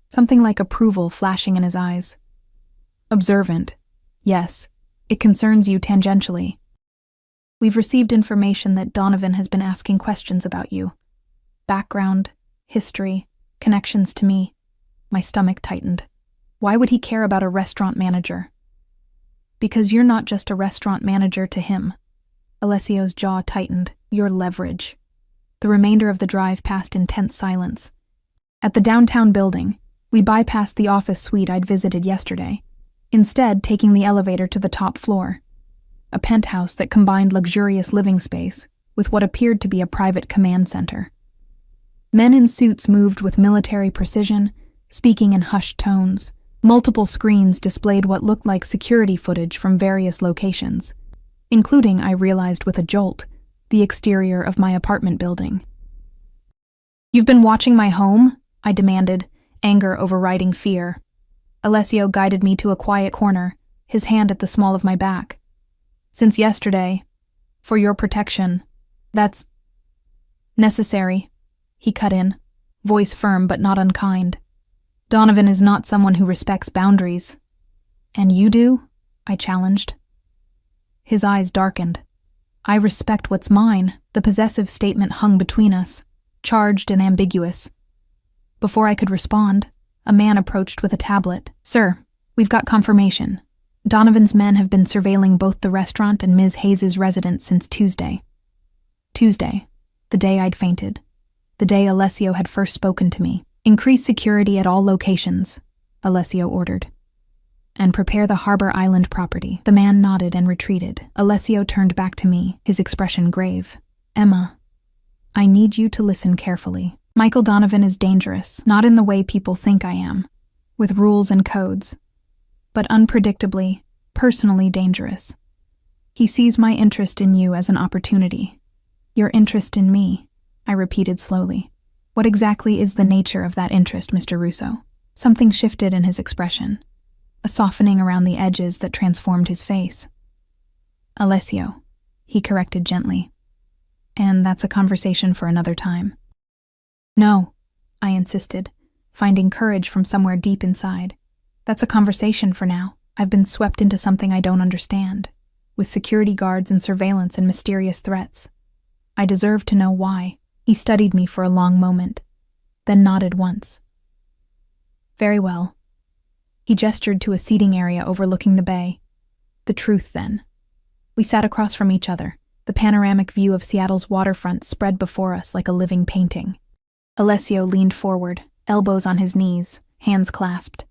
S1: something like approval flashing in his eyes. "Observant. Yes, it concerns you tangentially. We've received information that Donovan has been asking questions about you. Background, history, connections to me." My stomach tightened. Why would he care about a restaurant manager? "Because you're not just a restaurant manager to him." Alessio's jaw tightened. "Your leverage." The remainder of the drive passed in tense silence. At the downtown building, we bypassed the office suite I'd visited yesterday, instead taking the elevator to the top floor, a penthouse that combined luxurious living space with what appeared to be a private command center. Men in suits moved with military precision, speaking in hushed tones. Multiple screens displayed what looked like security footage from various locations, including, I realized with a jolt, the exterior of my apartment building. "You've been watching my home?" I demanded, anger overriding fear. Alessio guided me to a quiet corner, his hand at the small of my back. "Since yesterday, for your protection, that's necessary," he cut in, voice firm but not unkind. "Donovan is not someone who respects boundaries." "And you do?" I challenged. His eyes darkened. "I respect what's mine." The possessive statement hung between us, charged and ambiguous. Before I could respond, a man approached with a tablet. "Sir, we've got confirmation. Donovan's men have been surveilling both the restaurant and Ms. Hayes' residence since Tuesday." Tuesday, the day I'd fainted, the day Alessio had first spoken to me. "Increase security at all locations," Alessio ordered. "And prepare the Harbor Island property." The man nodded and retreated. Alessio turned back to me, his expression grave. "Emma, I need you to listen carefully. Michael Donovan is dangerous, not in the way people think I am, with rules and codes, but unpredictably, personally dangerous. He sees my interest in you as an opportunity. Your interest in me," I repeated slowly. "What exactly is the nature of that interest, Mr. Russo?" Something shifted in his expression, a softening around the edges that transformed his face. "Alessio," he corrected gently. "And that's a conversation for another time." "No," I insisted, finding courage from somewhere deep inside. "That's a conversation for now. I've been swept into something I don't understand, with security guards and surveillance and mysterious threats. I deserve to know why." He studied me for a long moment, then nodded once. "Very well." He gestured to a seating area overlooking the bay. "The truth, then." We sat across from each other, the panoramic view of Seattle's waterfront spread before us like a living painting. Alessio leaned forward, elbows on his knees, hands clasped.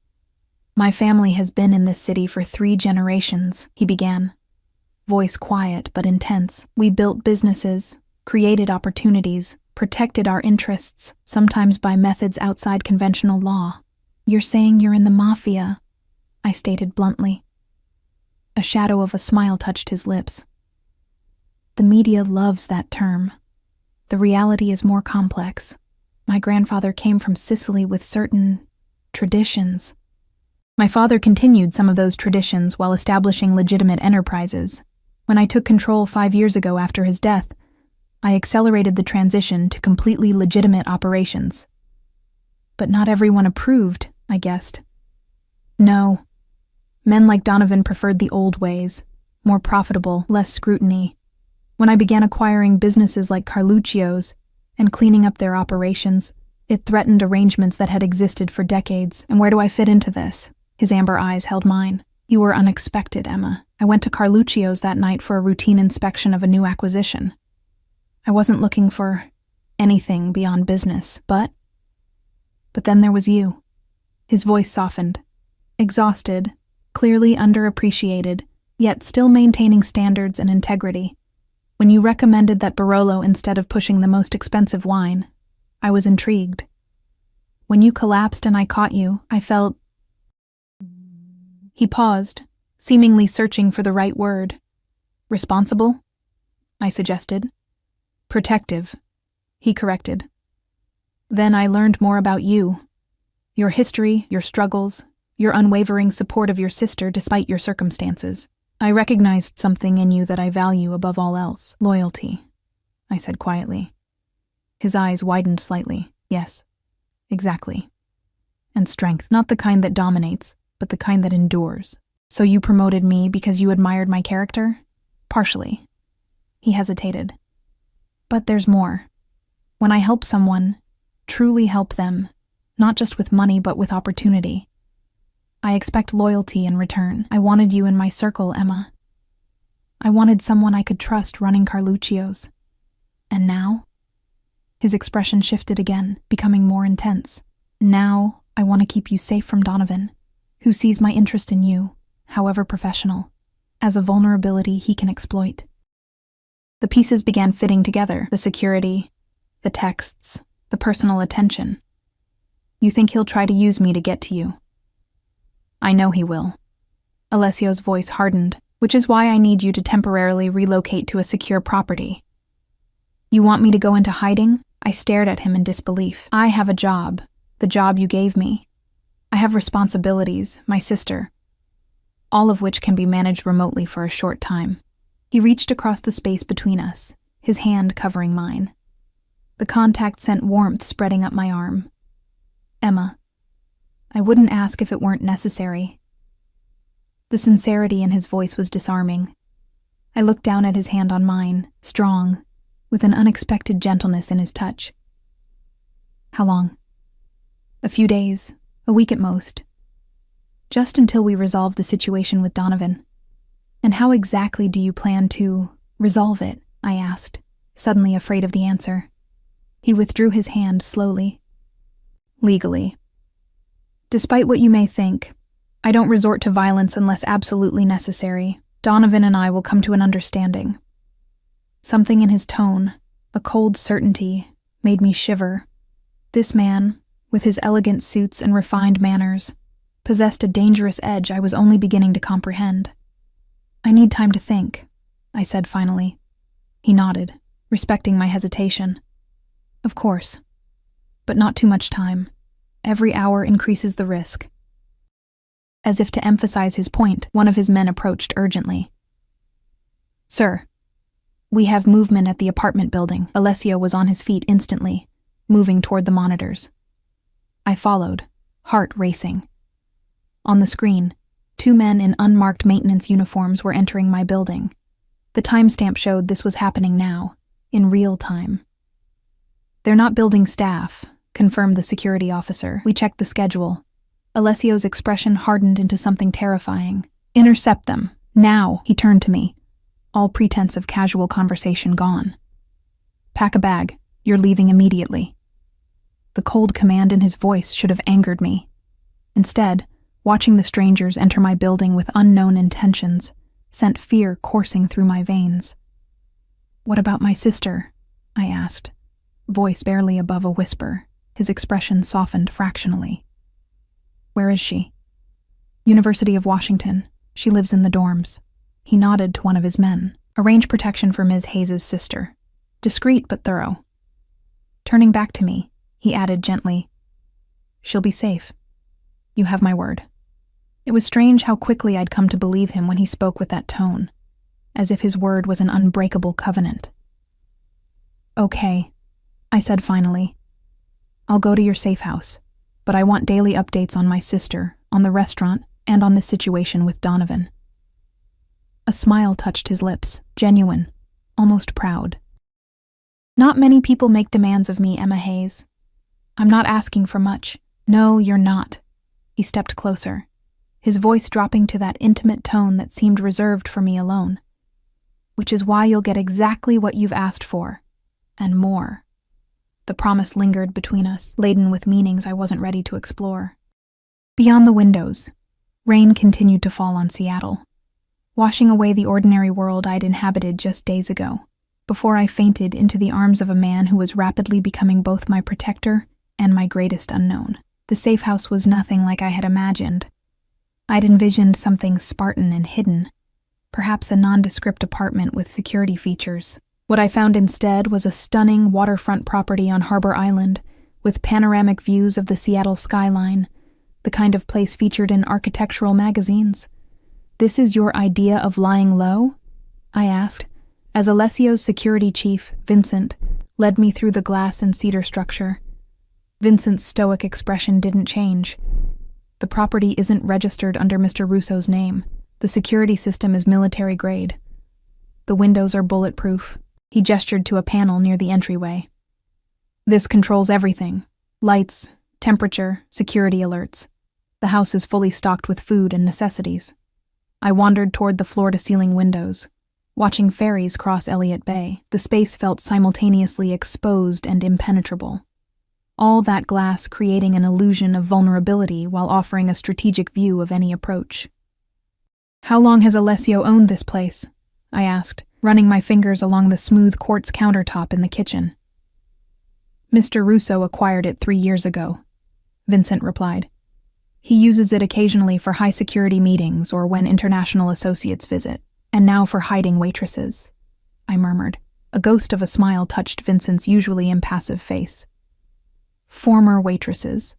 S1: "My family has been in this city for 3 generations, he began, voice quiet but intense. "We built businesses, created opportunities, protected our interests, sometimes by methods outside conventional law." "You're saying you're in the Mafia," I stated bluntly. A shadow of a smile touched his lips. "The media loves that term. The reality is more complex. My grandfather came from Sicily with certain traditions. My father continued some of those traditions while establishing legitimate enterprises. When I took control 5 years ago after his death, I accelerated the transition to completely legitimate operations. But not everyone approved, I guessed. No. Men like Donovan preferred the old ways, more profitable, less scrutiny. When I began acquiring businesses like Carluccio's and cleaning up their operations, It threatened arrangements that had existed for decades. And where do I fit into this? His amber eyes held mine. You were unexpected, Emma. I went to Carluccio's that night for a routine inspection of a new acquisition. I wasn't looking for anything beyond business, but then there was you. His voice softened. Exhausted, clearly underappreciated, yet still maintaining standards and integrity. When you recommended that Barolo instead of pushing the most expensive wine, I was intrigued. When you collapsed and I caught you, I felt... He paused, seemingly searching for the right word. Responsible? I suggested. Protective, he corrected. Then I learned more about you. Your history, your struggles, your unwavering support of your sister despite your circumstances. I recognized something in you that I value above all else. Loyalty, I said quietly. His eyes widened slightly. Yes, exactly. And strength, not the kind that dominates, but the kind that endures. So you promoted me because you admired my character? Partially. He hesitated. But there's more. When I help someone, truly help them, not just with money but with opportunity, I expect loyalty in return. I wanted you in my circle, Emma. I wanted someone I could trust running Carluccio's. And now? His expression shifted again, becoming more intense. Now, I want to keep you safe from Donovan, who sees my interest in you, however professional, as a vulnerability he can exploit. The pieces began fitting together, the security, the texts, the personal attention. You think he'll try to use me to get to you? I know he will. Alessio's voice hardened, which is why I need you to temporarily relocate to a secure property. You want me to go into hiding? I stared at him in disbelief. I have a job, the job you gave me. I have responsibilities, my sister, all of which can be managed remotely for a short time. He reached across the space between us, his hand covering mine. The contact sent warmth spreading up my arm. Emma, I wouldn't ask if it weren't necessary. The sincerity in his voice was disarming. I looked down at his hand on mine, strong, with an unexpected gentleness in his touch. How long? A few days, a week at most. Just until we resolve the situation with Donovan. And how exactly do you plan to resolve it? I asked, suddenly afraid of the answer. He withdrew his hand slowly. Legally. Despite what you may think, I don't resort to violence unless absolutely necessary. Donovan and I will come to an understanding. Something in his tone, a cold certainty, made me shiver. This man, with his elegant suits and refined manners, possessed a dangerous edge I was only beginning to comprehend. I need time to think, I said finally. He nodded, respecting my hesitation. Of course, but not too much time. Every hour increases the risk. As if to emphasize his point, one of his men approached urgently. Sir, we have movement at the apartment building. Alessio was on his feet instantly, moving toward the monitors. I followed, heart racing. On the screen, 2 men in unmarked maintenance uniforms were entering my building. The timestamp showed this was happening now, in real time. They're not building staff, confirmed the security officer. We checked the schedule. Alessio's expression hardened into something terrifying. Intercept them, now, he turned to me, all pretense of casual conversation gone. Pack a bag, you're leaving immediately. The cold command in his voice should have angered me. Instead, watching the strangers enter my building with unknown intentions sent fear coursing through my veins. What about my sister? I asked, voice barely above a whisper. His expression softened fractionally. Where is she? University of Washington. She lives in the dorms. He nodded to one of his men. Arrange protection for Ms. Hayes's sister. Discreet but thorough. Turning back to me, he added gently, She'll be safe. You have my word. It was strange how quickly I'd come to believe him when he spoke with that tone, as if his word was an unbreakable covenant. Okay, I said finally. I'll go to your safe house, but I want daily updates on my sister, on the restaurant, and on this situation with Donovan. A smile touched his lips, genuine, almost proud. Not many people make demands of me, Emma Hayes. I'm not asking for much. No, you're not. He stepped closer, his voice dropping to that intimate tone that seemed reserved for me alone. Which is why you'll get exactly what you've asked for, and more. The promise lingered between us, laden with meanings I wasn't ready to explore. Beyond the windows, rain continued to fall on Seattle, washing away the ordinary world I'd inhabited just days ago, before I fainted into the arms of a man who was rapidly becoming both my protector and my greatest unknown. The safe house was nothing like I had imagined. I'd envisioned something Spartan and hidden, perhaps a nondescript apartment with security features. What I found instead was a stunning waterfront property on Harbor Island, with panoramic views of the Seattle skyline, the kind of place featured in architectural magazines. "This is your idea of lying low?" I asked, as Alessio's security chief, Vincent, led me through the glass and cedar structure. Vincent's stoic expression didn't change. "The property isn't registered under Mr. Russo's name. The security system is military grade. The windows are bulletproof." He gestured to a panel near the entryway. "This controls everything. Lights, temperature, security alerts. The house is fully stocked with food and necessities." I wandered toward the floor-to-ceiling windows, watching ferries cross Elliott Bay. The space felt simultaneously exposed and impenetrable. All that glass creating an illusion of vulnerability while offering a strategic view of any approach. "How long has Alessio owned this place?" I asked, running my fingers along the smooth quartz countertop in the kitchen. "Mr. Russo acquired it 3 years ago," Vincent replied. "He uses it occasionally for high-security meetings or when international associates visit, and now for hiding waitresses," I murmured. A ghost of a smile touched Vincent's usually impassive face. "Former waitresses,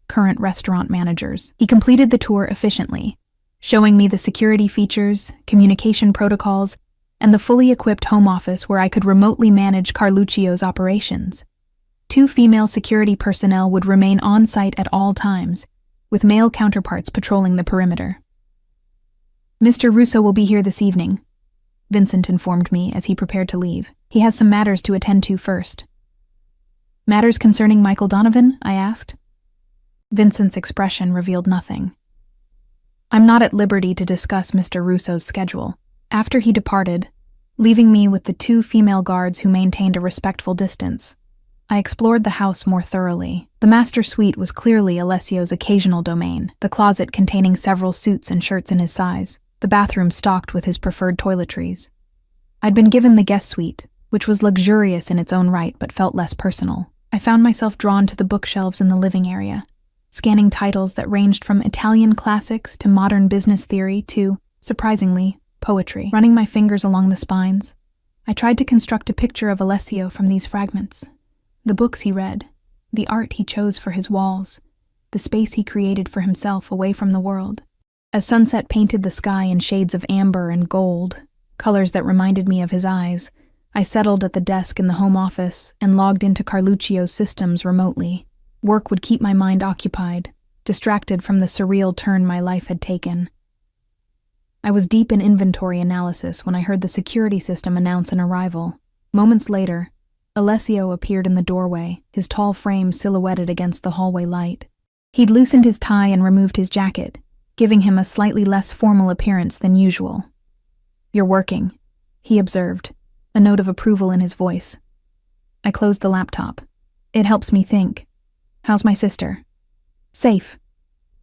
S1: current restaurant managers." He completed the tour efficiently, showing me the security features, communication protocols, and the fully equipped home office where I could remotely manage Carluccio's operations. 2 female security personnel would remain on site at all times, with male counterparts patrolling the perimeter. "Mr. Russo will be here this evening," Vincent informed me as he prepared to leave. "He has some matters to attend to first." "Matters concerning Michael Donovan?" I asked. Vincent's expression revealed nothing. "I'm not at liberty to discuss Mr. Russo's schedule." After he departed, leaving me with the 2 female guards who maintained a respectful distance, I explored the house more thoroughly. The master suite was clearly Alessio's occasional domain, the closet containing several suits and shirts in his size, the bathroom stocked with his preferred toiletries. I'd been given the guest suite, which was luxurious in its own right but felt less personal. I found myself drawn to the bookshelves in the living area, scanning titles that ranged from Italian classics to modern business theory to, surprisingly, poetry. Running my fingers along the spines, I tried to construct a picture of Alessio from these fragments. The books he read, the art he chose for his walls, the space he created for himself away from the world. As sunset painted the sky in shades of amber and gold, colors that reminded me of his eyes, I settled at the desk in the home office and logged into Carluccio's systems remotely. Work would keep my mind occupied, distracted from the surreal turn my life had taken. I was deep in inventory analysis when I heard the security system announce an arrival. Moments later, Alessio appeared in the doorway, his tall frame silhouetted against the hallway light. He'd loosened his tie and removed his jacket, giving him a slightly less formal appearance than usual. "You're working," he observed, a note of approval in his voice. I closed the laptop. "It helps me think. How's my sister?" "Safe.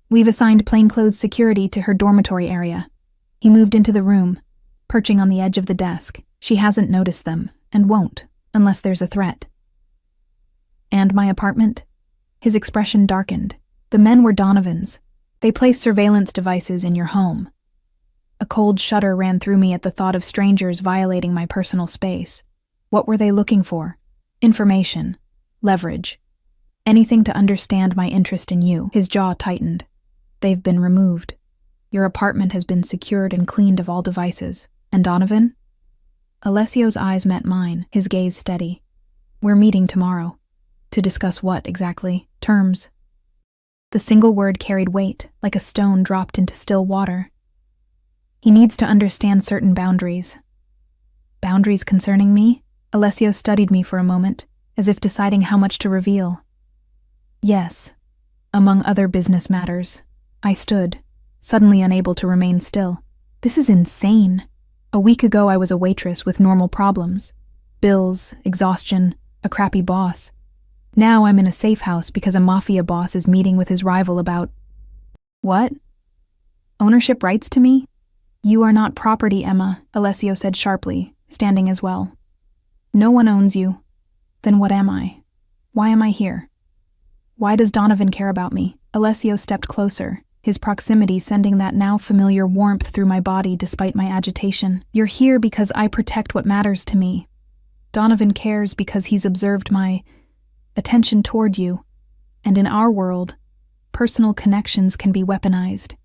S1: We've assigned plainclothes security to her dormitory area." He moved into the room, perching on the edge of the desk. "She hasn't noticed them, and won't, unless there's a threat." "And my apartment?" His expression darkened. "The men were Donovans. They placed surveillance devices in your home." A cold shudder ran through me at the thought of strangers violating my personal space. What were they looking for? Information. Leverage. Anything to understand my interest in you. His jaw tightened. "They've been removed. Your apartment has been secured and cleaned of all devices. And Donovan?" Alessio's eyes met mine, his gaze steady. "We're meeting tomorrow." "To discuss what, exactly? Terms?" The single word carried weight, like a stone dropped into still water. "He needs to understand certain boundaries." "Boundaries concerning me?" Alessio studied me for a moment, as if deciding how much to reveal. Yes, among other business matters. I stood, suddenly unable to remain still. This is insane. A week ago I was a waitress with normal problems. Bills, exhaustion, a crappy boss. Now I'm in a safe house because a Mafia boss is meeting with his rival about… What? Ownership rights to me? You are not property, Emma, Alessio said sharply, standing as well. No one owns you. Then what am I? Why am I here? Why does Donovan care about me? Alessio stepped closer, his proximity sending that now familiar warmth through my body despite my agitation. You're here because I protect what matters to me. Donovan cares because he's observed my attention toward you, and in our world, personal connections can be weaponized.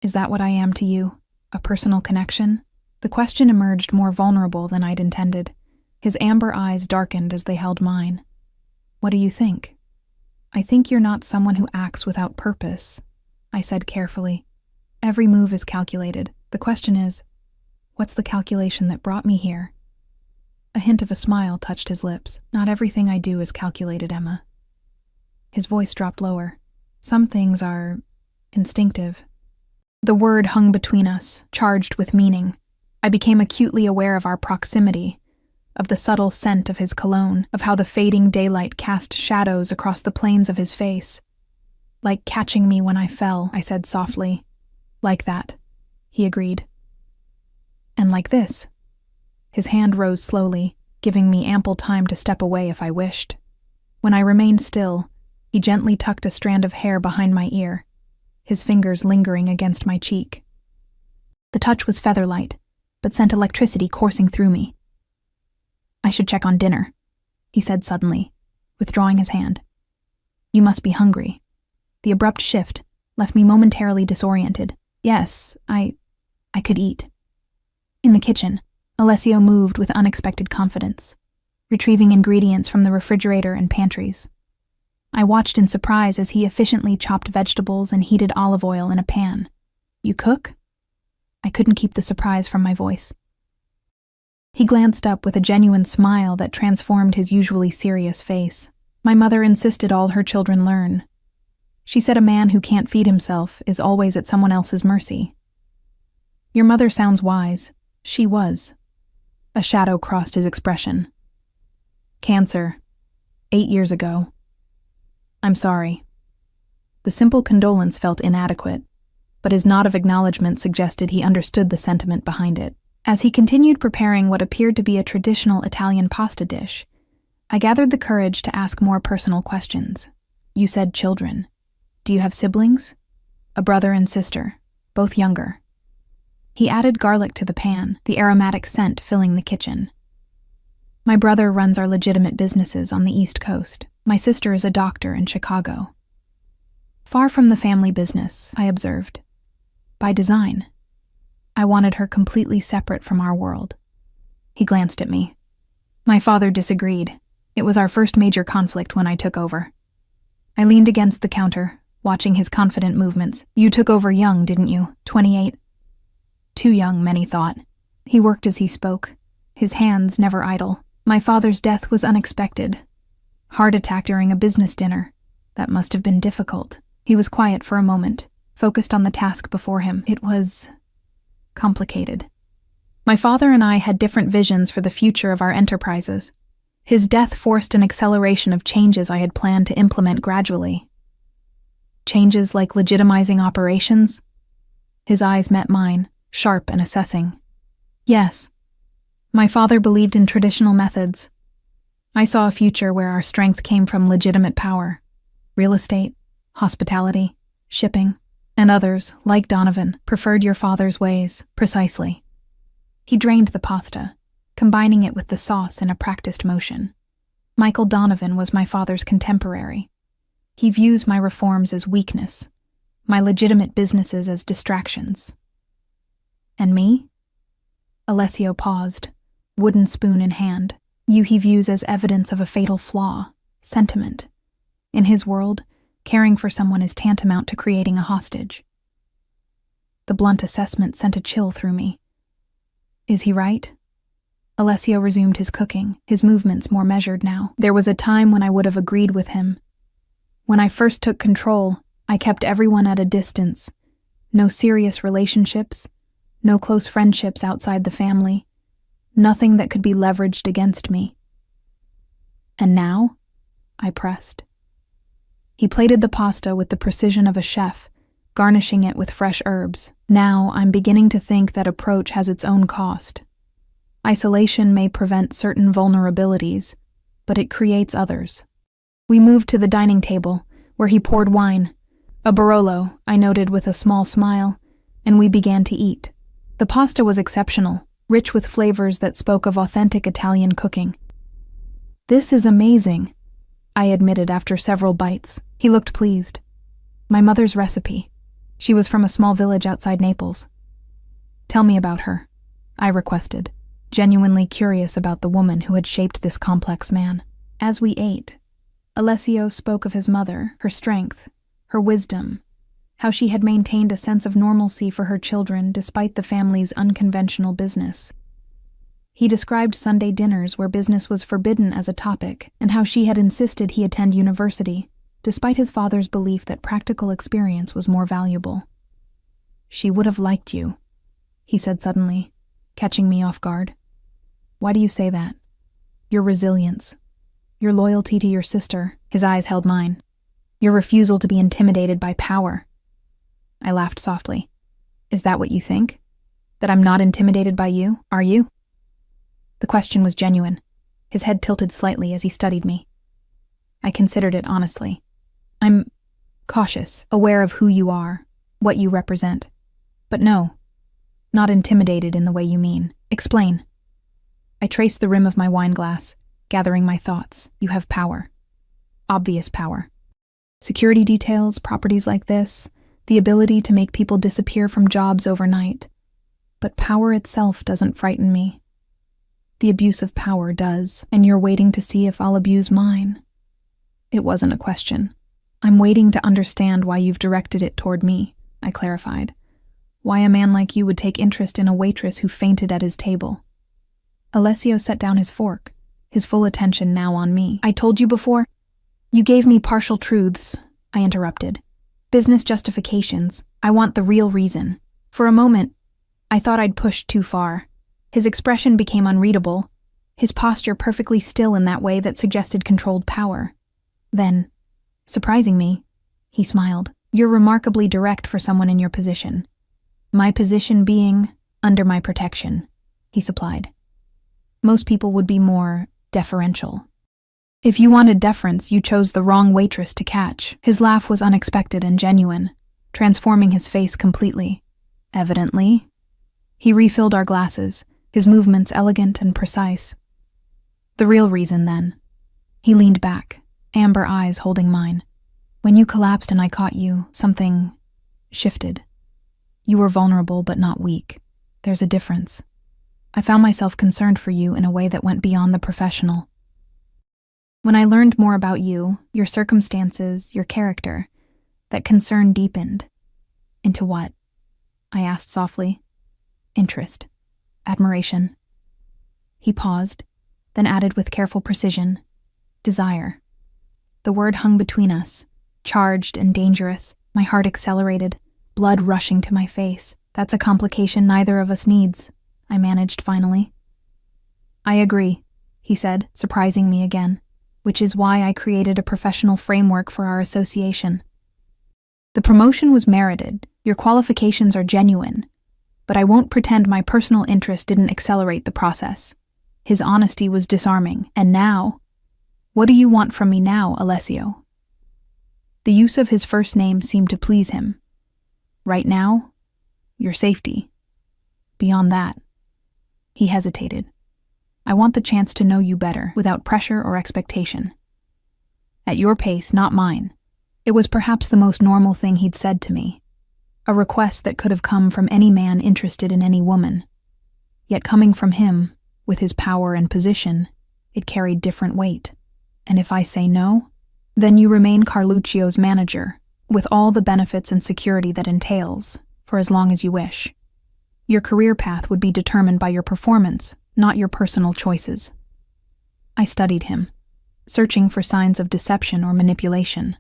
S1: Is that what I am to you? A personal connection? The question emerged more vulnerable than I'd intended. His amber eyes darkened as they held mine. What do you think? I think you're not someone who acts without purpose, I said carefully. Every move is calculated. The question is, what's the calculation that brought me here? A hint of a smile touched his lips. Not everything I do is calculated, Emma. His voice dropped lower. Some things are instinctive. The word hung between us, charged with meaning. I became acutely aware of our proximity, of the subtle scent of his cologne, of how the fading daylight cast shadows across the planes of his face. Like catching me when I fell, I said softly. Like that, he agreed. And like this. His hand rose slowly, giving me ample time to step away if I wished. When I remained still, he gently tucked a strand of hair behind my ear, his fingers lingering against my cheek. The touch was feather-light, but sent electricity coursing through me. I should check on dinner, he said suddenly, withdrawing his hand. You must be hungry. The abrupt shift left me momentarily disoriented. Yes, I could eat. In the kitchen, Alessio moved with unexpected confidence, retrieving ingredients from the refrigerator and pantries. I watched in surprise as he efficiently chopped vegetables and heated olive oil in a pan. You cook? I couldn't keep the surprise from my voice. He glanced up with a genuine smile that transformed his usually serious face. My mother insisted all her children learn. She said a man who can't feed himself is always at someone else's mercy. Your mother sounds wise. She was. A shadow crossed his expression. Cancer. 8 years ago. I'm sorry. The simple condolence felt inadequate, but his nod of acknowledgement suggested he understood the sentiment behind it. As he continued preparing what appeared to be a traditional Italian pasta dish, I gathered the courage to ask more personal questions. You said children. Do you have siblings? A brother and sister, both younger. He added garlic to the pan, the aromatic scent filling the kitchen. My brother runs our legitimate businesses on the East Coast. My sister is a doctor in Chicago. Far from the family business, I observed. By design. I wanted her completely separate from our world. He glanced at me. My father disagreed. It was our first major conflict when I took over. I leaned against the counter, watching his confident movements. You took over young, didn't you? 28? Too young, many thought. He worked as he spoke, his hands never idle. My father's death was unexpected. Heart attack during a business dinner. That must have been difficult. He was quiet for a moment, focused on the task before him. It was complicated. My father and I had different visions for the future of our enterprises. His death forced an acceleration of changes I had planned to implement gradually. Changes like legitimizing operations? His eyes met mine, sharp and assessing. Yes. My father believed in traditional methods. I saw a future where our strength came from legitimate power. Real estate, hospitality, shipping, and others, like Donovan, preferred your father's ways, precisely. He drained the pasta, combining it with the sauce in a practiced motion. Michael Donovan was my father's contemporary. He views my reforms as weakness, my legitimate businesses as distractions. And me? Alessio paused, wooden spoon in hand. You he views as evidence of a fatal flaw, sentiment. In his world, caring for someone is tantamount to creating a hostage. The blunt assessment sent a chill through me. Is he right? Alessio resumed his cooking, his movements more measured now. There was a time when I would have agreed with him. When I first took control, I kept everyone at a distance. No serious relationships, no close friendships outside the family, nothing that could be leveraged against me. And now? I pressed. He plated the pasta with the precision of a chef, garnishing it with fresh herbs. Now I'm beginning to think that approach has its own cost. Isolation may prevent certain vulnerabilities, but it creates others. We moved to the dining table, where he poured wine. A Barolo, I noted with a small smile, and we began to eat. The pasta was exceptional, rich with flavors that spoke of authentic Italian cooking. "This is amazing," I admitted after several bites. He looked pleased. "My mother's recipe. She was from a small village outside Naples." "Tell me about her," I requested, genuinely curious about the woman who had shaped this complex man. As we ate, Alessio spoke of his mother, her strength, her wisdom, how she had maintained a sense of normalcy for her children despite the family's unconventional business. He described Sunday dinners where business was forbidden as a topic, and how she had insisted he attend university, despite his father's belief that practical experience was more valuable. "She would have liked you," he said suddenly, catching me off guard. "Why do you say that?" "Your resilience. Your loyalty to your sister." His eyes held mine. "Your refusal to be intimidated by power." I laughed softly. "Is that what you think? That I'm not intimidated by you? Are you?" The question was genuine. His head tilted slightly as he studied me. I considered it honestly. "I'm cautious, aware of who you are, what you represent. But no, not intimidated in the way you mean. Explain." I traced the rim of my wine glass, gathering my thoughts. "You have power. Obvious power. Security details, properties like this, the ability to make people disappear from jobs overnight. But power itself doesn't frighten me. The abuse of power does, and you're waiting to see if I'll abuse mine." It wasn't a question. "I'm waiting to understand why you've directed it toward me," I clarified. "Why a man like you would take interest in a waitress who fainted at his table." Alessio set down his fork, his full attention now on me. "I told you before." "You gave me partial truths," I interrupted. "Business justifications. I want the real reason." For a moment, I thought I'd pushed too far. His expression became unreadable, his posture perfectly still in that way that suggested controlled power. Then, surprising me, he smiled. "You're remarkably direct for someone in your position." "My position being under my protection," he supplied. "Most people would be more deferential." "If you wanted deference, you chose the wrong waitress to catch." His laugh was unexpected and genuine, transforming his face completely. "Evidently." He refilled our glasses, his movements elegant and precise. "The real reason, then." He leaned back, amber eyes holding mine. "When you collapsed and I caught you, something shifted. You were vulnerable but not weak. There's a difference. I found myself concerned for you in a way that went beyond the professional. When I learned more about you, your circumstances, your character, that concern deepened." "Into what?" I asked softly. "Interest. Admiration." He paused, then added with careful precision, "Desire." The word hung between us, charged and dangerous. My heart accelerated, blood rushing to my face. "That's a complication neither of us needs," I managed finally. "I agree," he said, surprising me again, "which is why I created a professional framework for our association. The promotion was merited, your qualifications are genuine, but I won't pretend my personal interest didn't accelerate the process." His honesty was disarming. "And now? What do you want from me now, Alessio?" The use of his first name seemed to please him. "Right now? Your safety. Beyond that." He hesitated. "I want the chance to know you better, without pressure or expectation. At your pace, not mine." It was perhaps the most normal thing he'd said to me, a request that could have come from any man interested in any woman. Yet coming from him, with his power and position, it carried different weight. "And if I say no, then you remain Carluccio's manager, with all the benefits and security that entails, for as long as you wish. Your career path would be determined by your performance, not your personal choices." I studied him, searching for signs of deception or manipulation.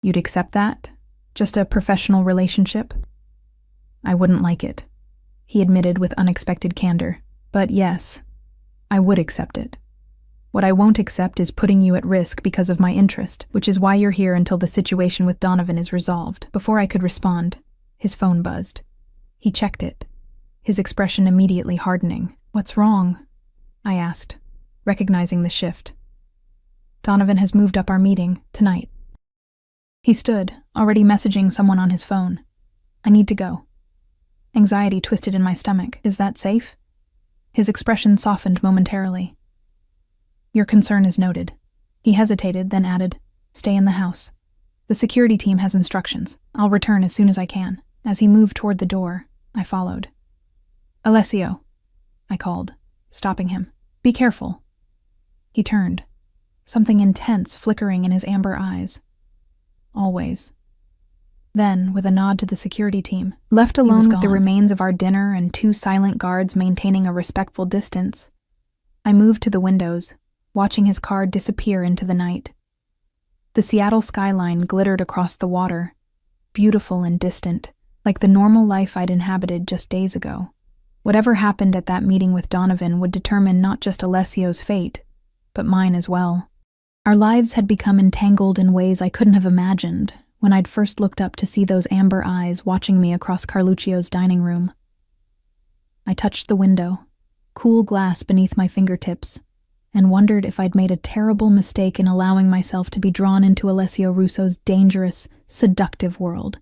S1: You'd accept that? Just a professional relationship? I wouldn't like it, he admitted with unexpected candor. But yes, I would accept it. What I won't accept is putting you at risk because of my interest, which is why you're here until the situation with Donovan is resolved. Before I could respond, his phone buzzed. He checked it, his expression immediately hardening. What's wrong? I asked, recognizing the shift. Donovan has moved up our meeting tonight. He stood, already messaging someone on his phone. I need to go. Anxiety twisted in my stomach. Is that safe? His expression softened momentarily. Your concern is noted. He hesitated, then added, Stay in the house. The security team has instructions. I'll return as soon as I can. As he moved toward the door, I followed. Alessio, I called, stopping him. Be careful. He turned, something intense flickering in his amber eyes. Always. Then, with a nod to the security team, left alone with the remains of our dinner and 2 silent guards maintaining a respectful distance, I moved to the windows, watching his car disappear into the night. The Seattle skyline glittered across the water, beautiful and distant, like the normal life I'd inhabited just days ago. Whatever happened at that meeting with Donovan would determine not just Alessio's fate, but mine as well. Our lives had become entangled in ways I couldn't have imagined when I'd first looked up to see those amber eyes watching me across Carluccio's dining room. I touched the window, cool glass beneath my fingertips, and wondered if I'd made a terrible mistake in allowing myself to be drawn into Alessio Russo's dangerous, seductive world,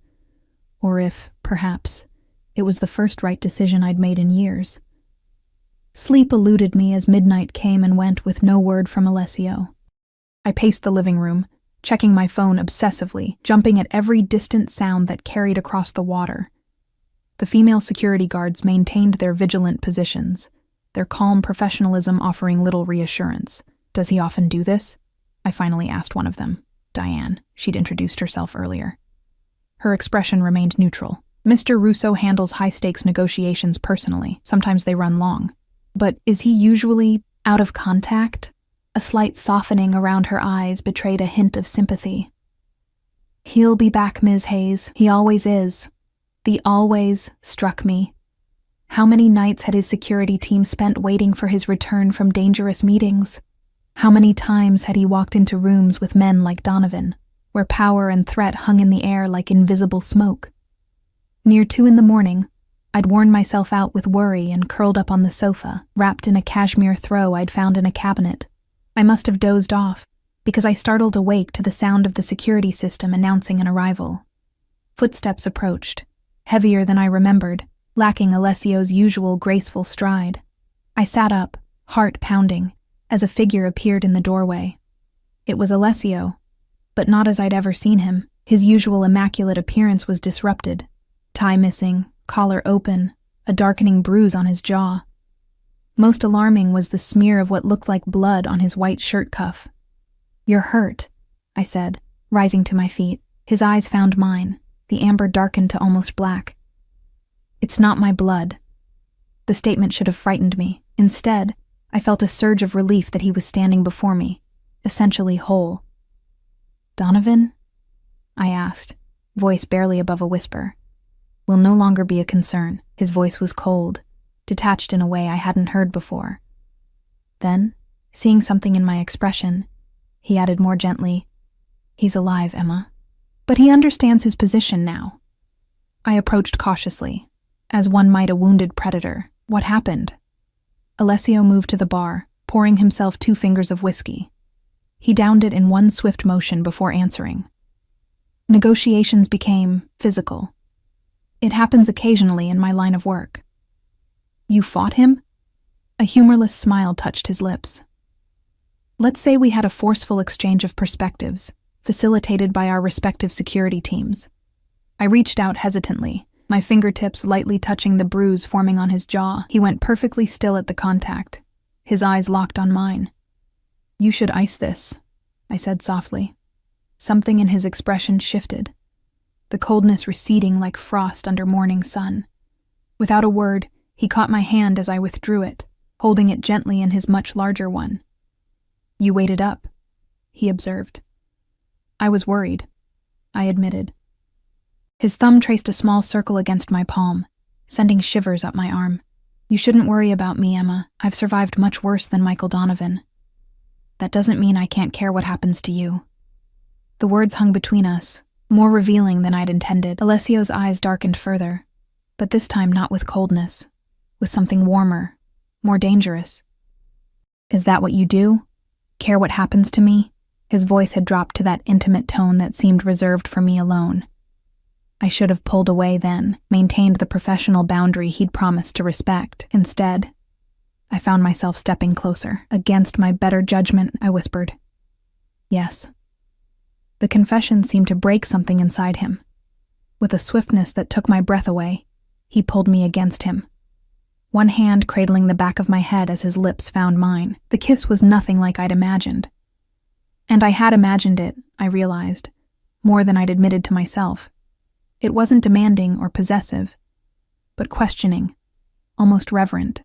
S1: or if, perhaps, it was the first right decision I'd made in years. Sleep eluded me as midnight came and went with no word from Alessio. I paced the living room, checking my phone obsessively, jumping at every distant sound that carried across the water. The female security guards maintained their vigilant positions, their calm professionalism offering little reassurance. Does he often do this? I finally asked one of them. Diane. She'd introduced herself earlier. Her expression remained neutral. Mr. Russo handles high-stakes negotiations personally. Sometimes they run long. But is he usually out of contact? A slight softening around her eyes betrayed a hint of sympathy. He'll be back, Ms. Hayes. He always is. The always struck me. How many nights had his security team spent waiting for his return from dangerous meetings? How many times had he walked into rooms with men like Donovan, where power and threat hung in the air like invisible smoke? Near 2 a.m, I'd worn myself out with worry and curled up on the sofa, wrapped in a cashmere throw I'd found in a cabinet. I must have dozed off, because I startled awake to the sound of the security system announcing an arrival. Footsteps approached, heavier than I remembered, lacking Alessio's usual graceful stride. I sat up, heart pounding, as a figure appeared in the doorway. It was Alessio, but not as I'd ever seen him. His usual immaculate appearance was disrupted. Tie missing, collar open, a darkening bruise on his jaw. Most alarming was the smear of what looked like blood on his white shirt cuff. You're hurt, I said, rising to my feet. His eyes found mine, the amber darkened to almost black. It's not my blood. The statement should have frightened me. Instead, I felt a surge of relief that he was standing before me, essentially whole. Donovan? I asked, voice barely above a whisper. Will no longer be a concern. His voice was cold, detached in a way I hadn't heard before. Then, seeing something in my expression, he added more gently, He's alive, Emma. But he understands his position now. I approached cautiously, as one might a wounded predator. What happened? Alessio moved to the bar, pouring himself 2 fingers of whiskey. He downed it in one swift motion before answering. Negotiations became physical. It happens occasionally in my line of work. You fought him? A humorless smile touched his lips. Let's say we had a forceful exchange of perspectives, facilitated by our respective security teams. I reached out hesitantly, my fingertips lightly touching the bruise forming on his jaw. He went perfectly still at the contact, his eyes locked on mine. You should ice this, I said softly. Something in his expression shifted, the coldness receding like frost under morning sun. Without a word, he caught my hand as I withdrew it, holding it gently in his much larger one. You waited up, he observed. I was worried. I admitted. His thumb traced a small circle against my palm, sending shivers up my arm. You shouldn't worry about me, Emma. I've survived much worse than Michael Donovan. That doesn't mean I can't care what happens to you. The words hung between us, more revealing than I'd intended. Alessio's eyes darkened further, but this time not with coldness, with something warmer, more dangerous. Is that what you do? Care what happens to me? His voice had dropped to that intimate tone that seemed reserved for me alone. I should have pulled away then, maintained the professional boundary he'd promised to respect. Instead, I found myself stepping closer. Against my better judgment, I whispered. Yes. The confession seemed to break something inside him. With a swiftness that took my breath away, he pulled me against him. One hand cradling the back of my head as his lips found mine. The kiss was nothing like I'd imagined. And I had imagined it, I realized, more than I'd admitted to myself. It wasn't demanding or possessive, but questioning, almost reverent.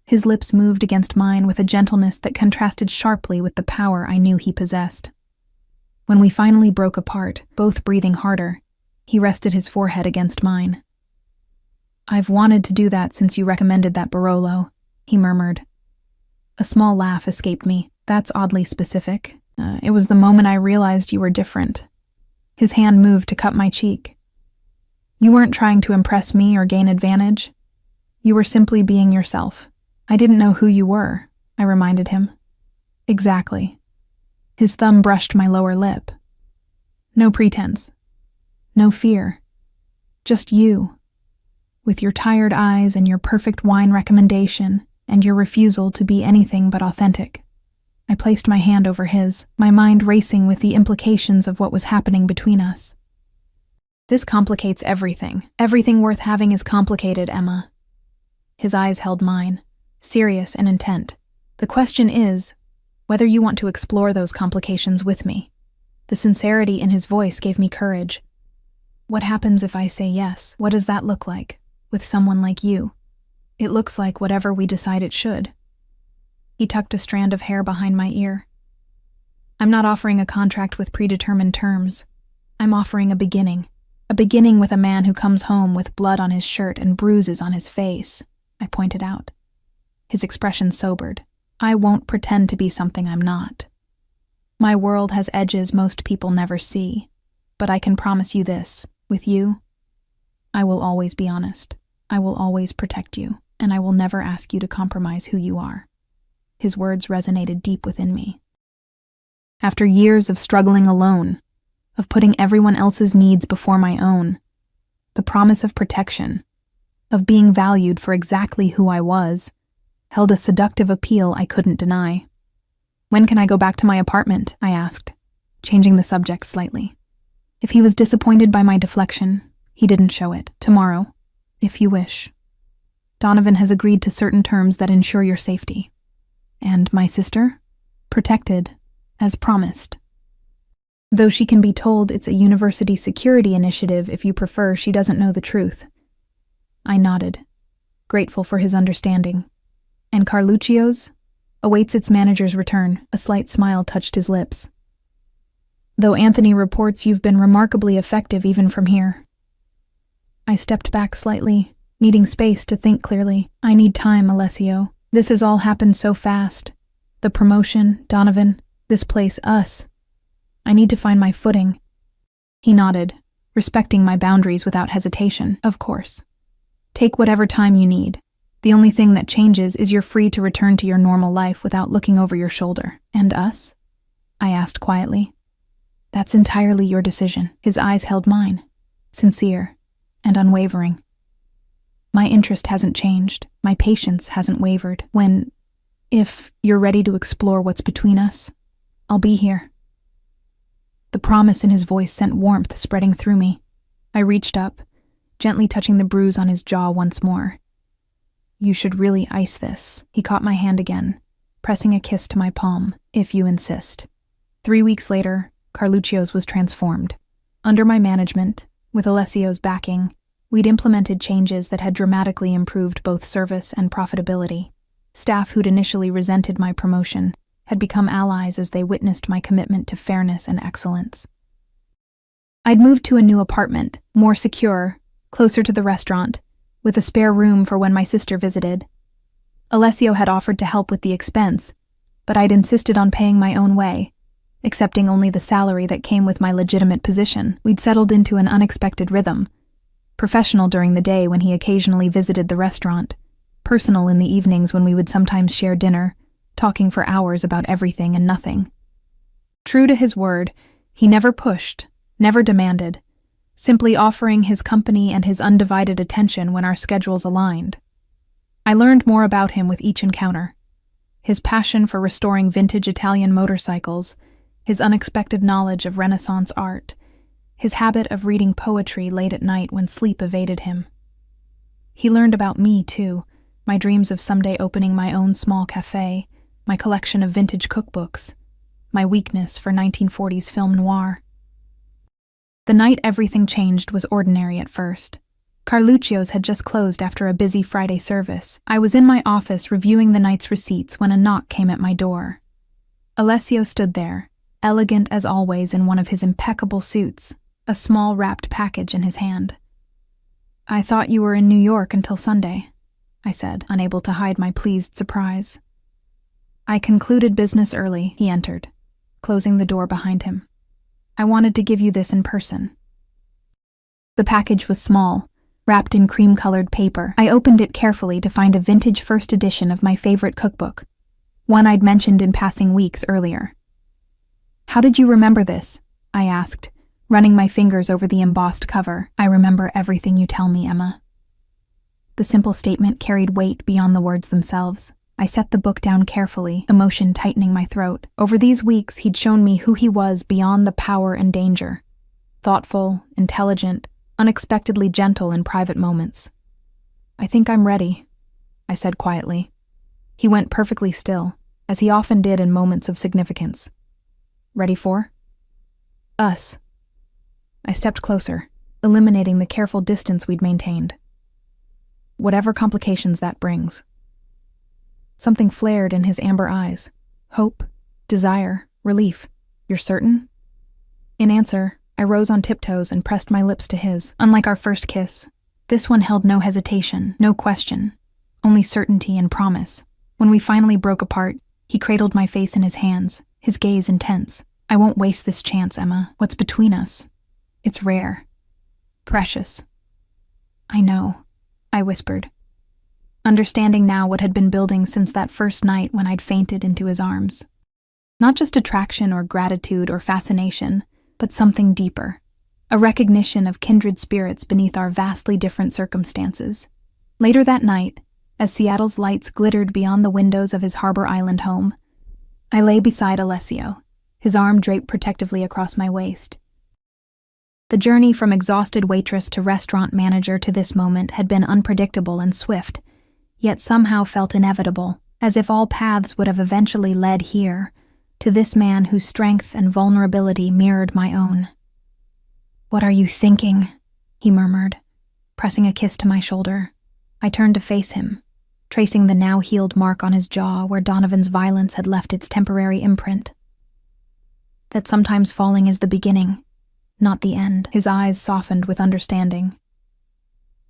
S1: His lips moved against mine with a gentleness that contrasted sharply with the power I knew he possessed. When we finally broke apart, both breathing harder, he rested his forehead against mine. I've wanted to do that since you recommended that Barolo, he murmured. A small laugh escaped me. That's oddly specific. It was the moment I realized you were different. His hand moved to cup my cheek. You weren't trying to impress me or gain advantage. You were simply being yourself. I didn't know who you were, I reminded him. Exactly. His thumb brushed my lower lip. No pretense. No fear. Just you. With your tired eyes and your perfect wine recommendation and your refusal to be anything but authentic. I placed my hand over his, my mind racing with the implications of what was happening between us. This complicates everything. Everything worth having is complicated, Emma. His eyes held mine, serious and intent. The question is whether you want to explore those complications with me. The sincerity in his voice gave me courage. What happens if I say yes? What does that look like, with someone like you? It looks like whatever we decide it should. He tucked a strand of hair behind my ear. I'm not offering a contract with predetermined terms. I'm offering a beginning with a man who comes home with blood on his shirt and bruises on his face, I pointed out. His expression sobered. I won't pretend to be something I'm not. My world has edges most people never see, but I can promise you this, with you, I will always be honest. I will always protect you, and I will never ask you to compromise who you are. His words resonated deep within me. After years of struggling alone, of putting everyone else's needs before my own, the promise of protection, of being valued for exactly who I was, held a seductive appeal I couldn't deny. When can I go back to my apartment? I asked, changing the subject slightly. If he was disappointed by my deflection, he didn't show it. Tomorrow, if you wish. Donovan has agreed to certain terms that ensure your safety. And my sister? Protected, as promised. Though she can be told it's a university security initiative if you prefer, she doesn't know the truth. I nodded, grateful for his understanding. And Carluccio's? Awaits its manager's return. A slight smile touched his lips. Though Anthony reports you've been remarkably effective even from here. I stepped back slightly, needing space to think clearly. I need time, Alessio. This has all happened so fast. The promotion, Donovan, this place, us. I need to find my footing. He nodded, respecting my boundaries without hesitation. Of course. Take whatever time you need. The only thing that changes is you're free to return to your normal life without looking over your shoulder. And us? I asked quietly. That's entirely your decision. His eyes held mine, sincere and unwavering. My interest hasn't changed. My patience hasn't wavered. If you're ready to explore what's between us, I'll be here. The promise in his voice sent warmth spreading through me. I reached up, gently touching the bruise on his jaw once more. You should really ice this. He caught my hand again, pressing a kiss to my palm, if you insist. 3 weeks later, Carluccio's was transformed. Under my management, with Alessio's backing, we'd implemented changes that had dramatically improved both service and profitability. Staff who'd initially resented my promotion had become allies as they witnessed my commitment to fairness and excellence. I'd moved to a new apartment, more secure, closer to the restaurant, with a spare room for when my sister visited. Alessio had offered to help with the expense, but I'd insisted on paying my own way, accepting only the salary that came with my legitimate position. We'd settled into an unexpected rhythm, professional during the day when he occasionally visited the restaurant, personal in the evenings when we would sometimes share dinner, talking for hours about everything and nothing. True to his word, he never pushed, never demanded, simply offering his company and his undivided attention when our schedules aligned. I learned more about him with each encounter. His passion for restoring vintage Italian motorcycles, his unexpected knowledge of Renaissance art, his habit of reading poetry late at night when sleep evaded him. He learned about me, too, my dreams of someday opening my own small cafe, my collection of vintage cookbooks, my weakness for 1940s film noir. The night everything changed was ordinary at first. Carluccio's had just closed after a busy Friday service. I was in my office reviewing the night's receipts when a knock came at my door. Alessio stood there, elegant as always in one of his impeccable suits, a small wrapped package in his hand. "I thought you were in New York until Sunday," I said, unable to hide my pleased surprise. "I concluded business early," he entered, closing the door behind him. "I wanted to give you this in person." The package was small, wrapped in cream-colored paper. I opened it carefully to find a vintage first edition of my favorite cookbook, one I'd mentioned in passing weeks earlier. "How did you remember this?" I asked, running my fingers over the embossed cover. "I remember everything you tell me, Emma." The simple statement carried weight beyond the words themselves. I set the book down carefully, emotion tightening my throat. Over these weeks, he'd shown me who he was beyond the power and danger. Thoughtful, intelligent, unexpectedly gentle in private moments. "I think I'm ready," I said quietly. He went perfectly still, as he often did in moments of significance. "Ready for?" "Us." I stepped closer, eliminating the careful distance we'd maintained. "Whatever complications that brings." Something flared in his amber eyes. Hope, desire, relief. "You're certain?" In answer, I rose on tiptoes and pressed my lips to his. Unlike our first kiss, this one held no hesitation, no question, only certainty and promise. When we finally broke apart, he cradled my face in his hands, his gaze intense. "I won't waste this chance, Emma. What's between us? It's rare. Precious." "I know," I whispered, understanding now what had been building since that first night when I'd fainted into his arms. Not just attraction or gratitude or fascination, but something deeper, a recognition of kindred spirits beneath our vastly different circumstances. Later that night, as Seattle's lights glittered beyond the windows of his Harbor Island home, I lay beside Alessio, his arm draped protectively across my waist. The journey from exhausted waitress to restaurant manager to this moment had been unpredictable and swift, yet somehow felt inevitable, as if all paths would have eventually led here, to this man whose strength and vulnerability mirrored my own. "What are you thinking?" he murmured, pressing a kiss to my shoulder. I turned to face him, tracing the now-healed mark on his jaw where Donovan's violence had left its temporary imprint. "That sometimes falling is the beginning, not the end." His eyes softened with understanding.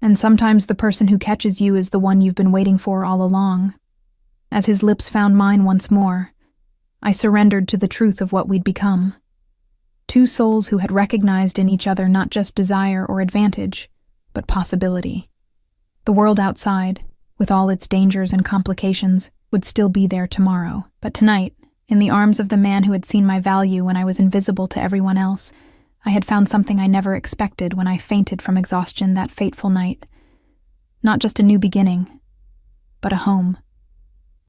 S1: "And sometimes the person who catches you is the one you've been waiting for all along." As his lips found mine once more, I surrendered to the truth of what we'd become. Two souls who had recognized in each other not just desire or advantage, but possibility. The world outside, with all its dangers and complications, would still be there tomorrow. But tonight, in the arms of the man who had seen my value when I was invisible to everyone else, I had found something I never expected when I fainted from exhaustion that fateful night. Not just a new beginning, but a home.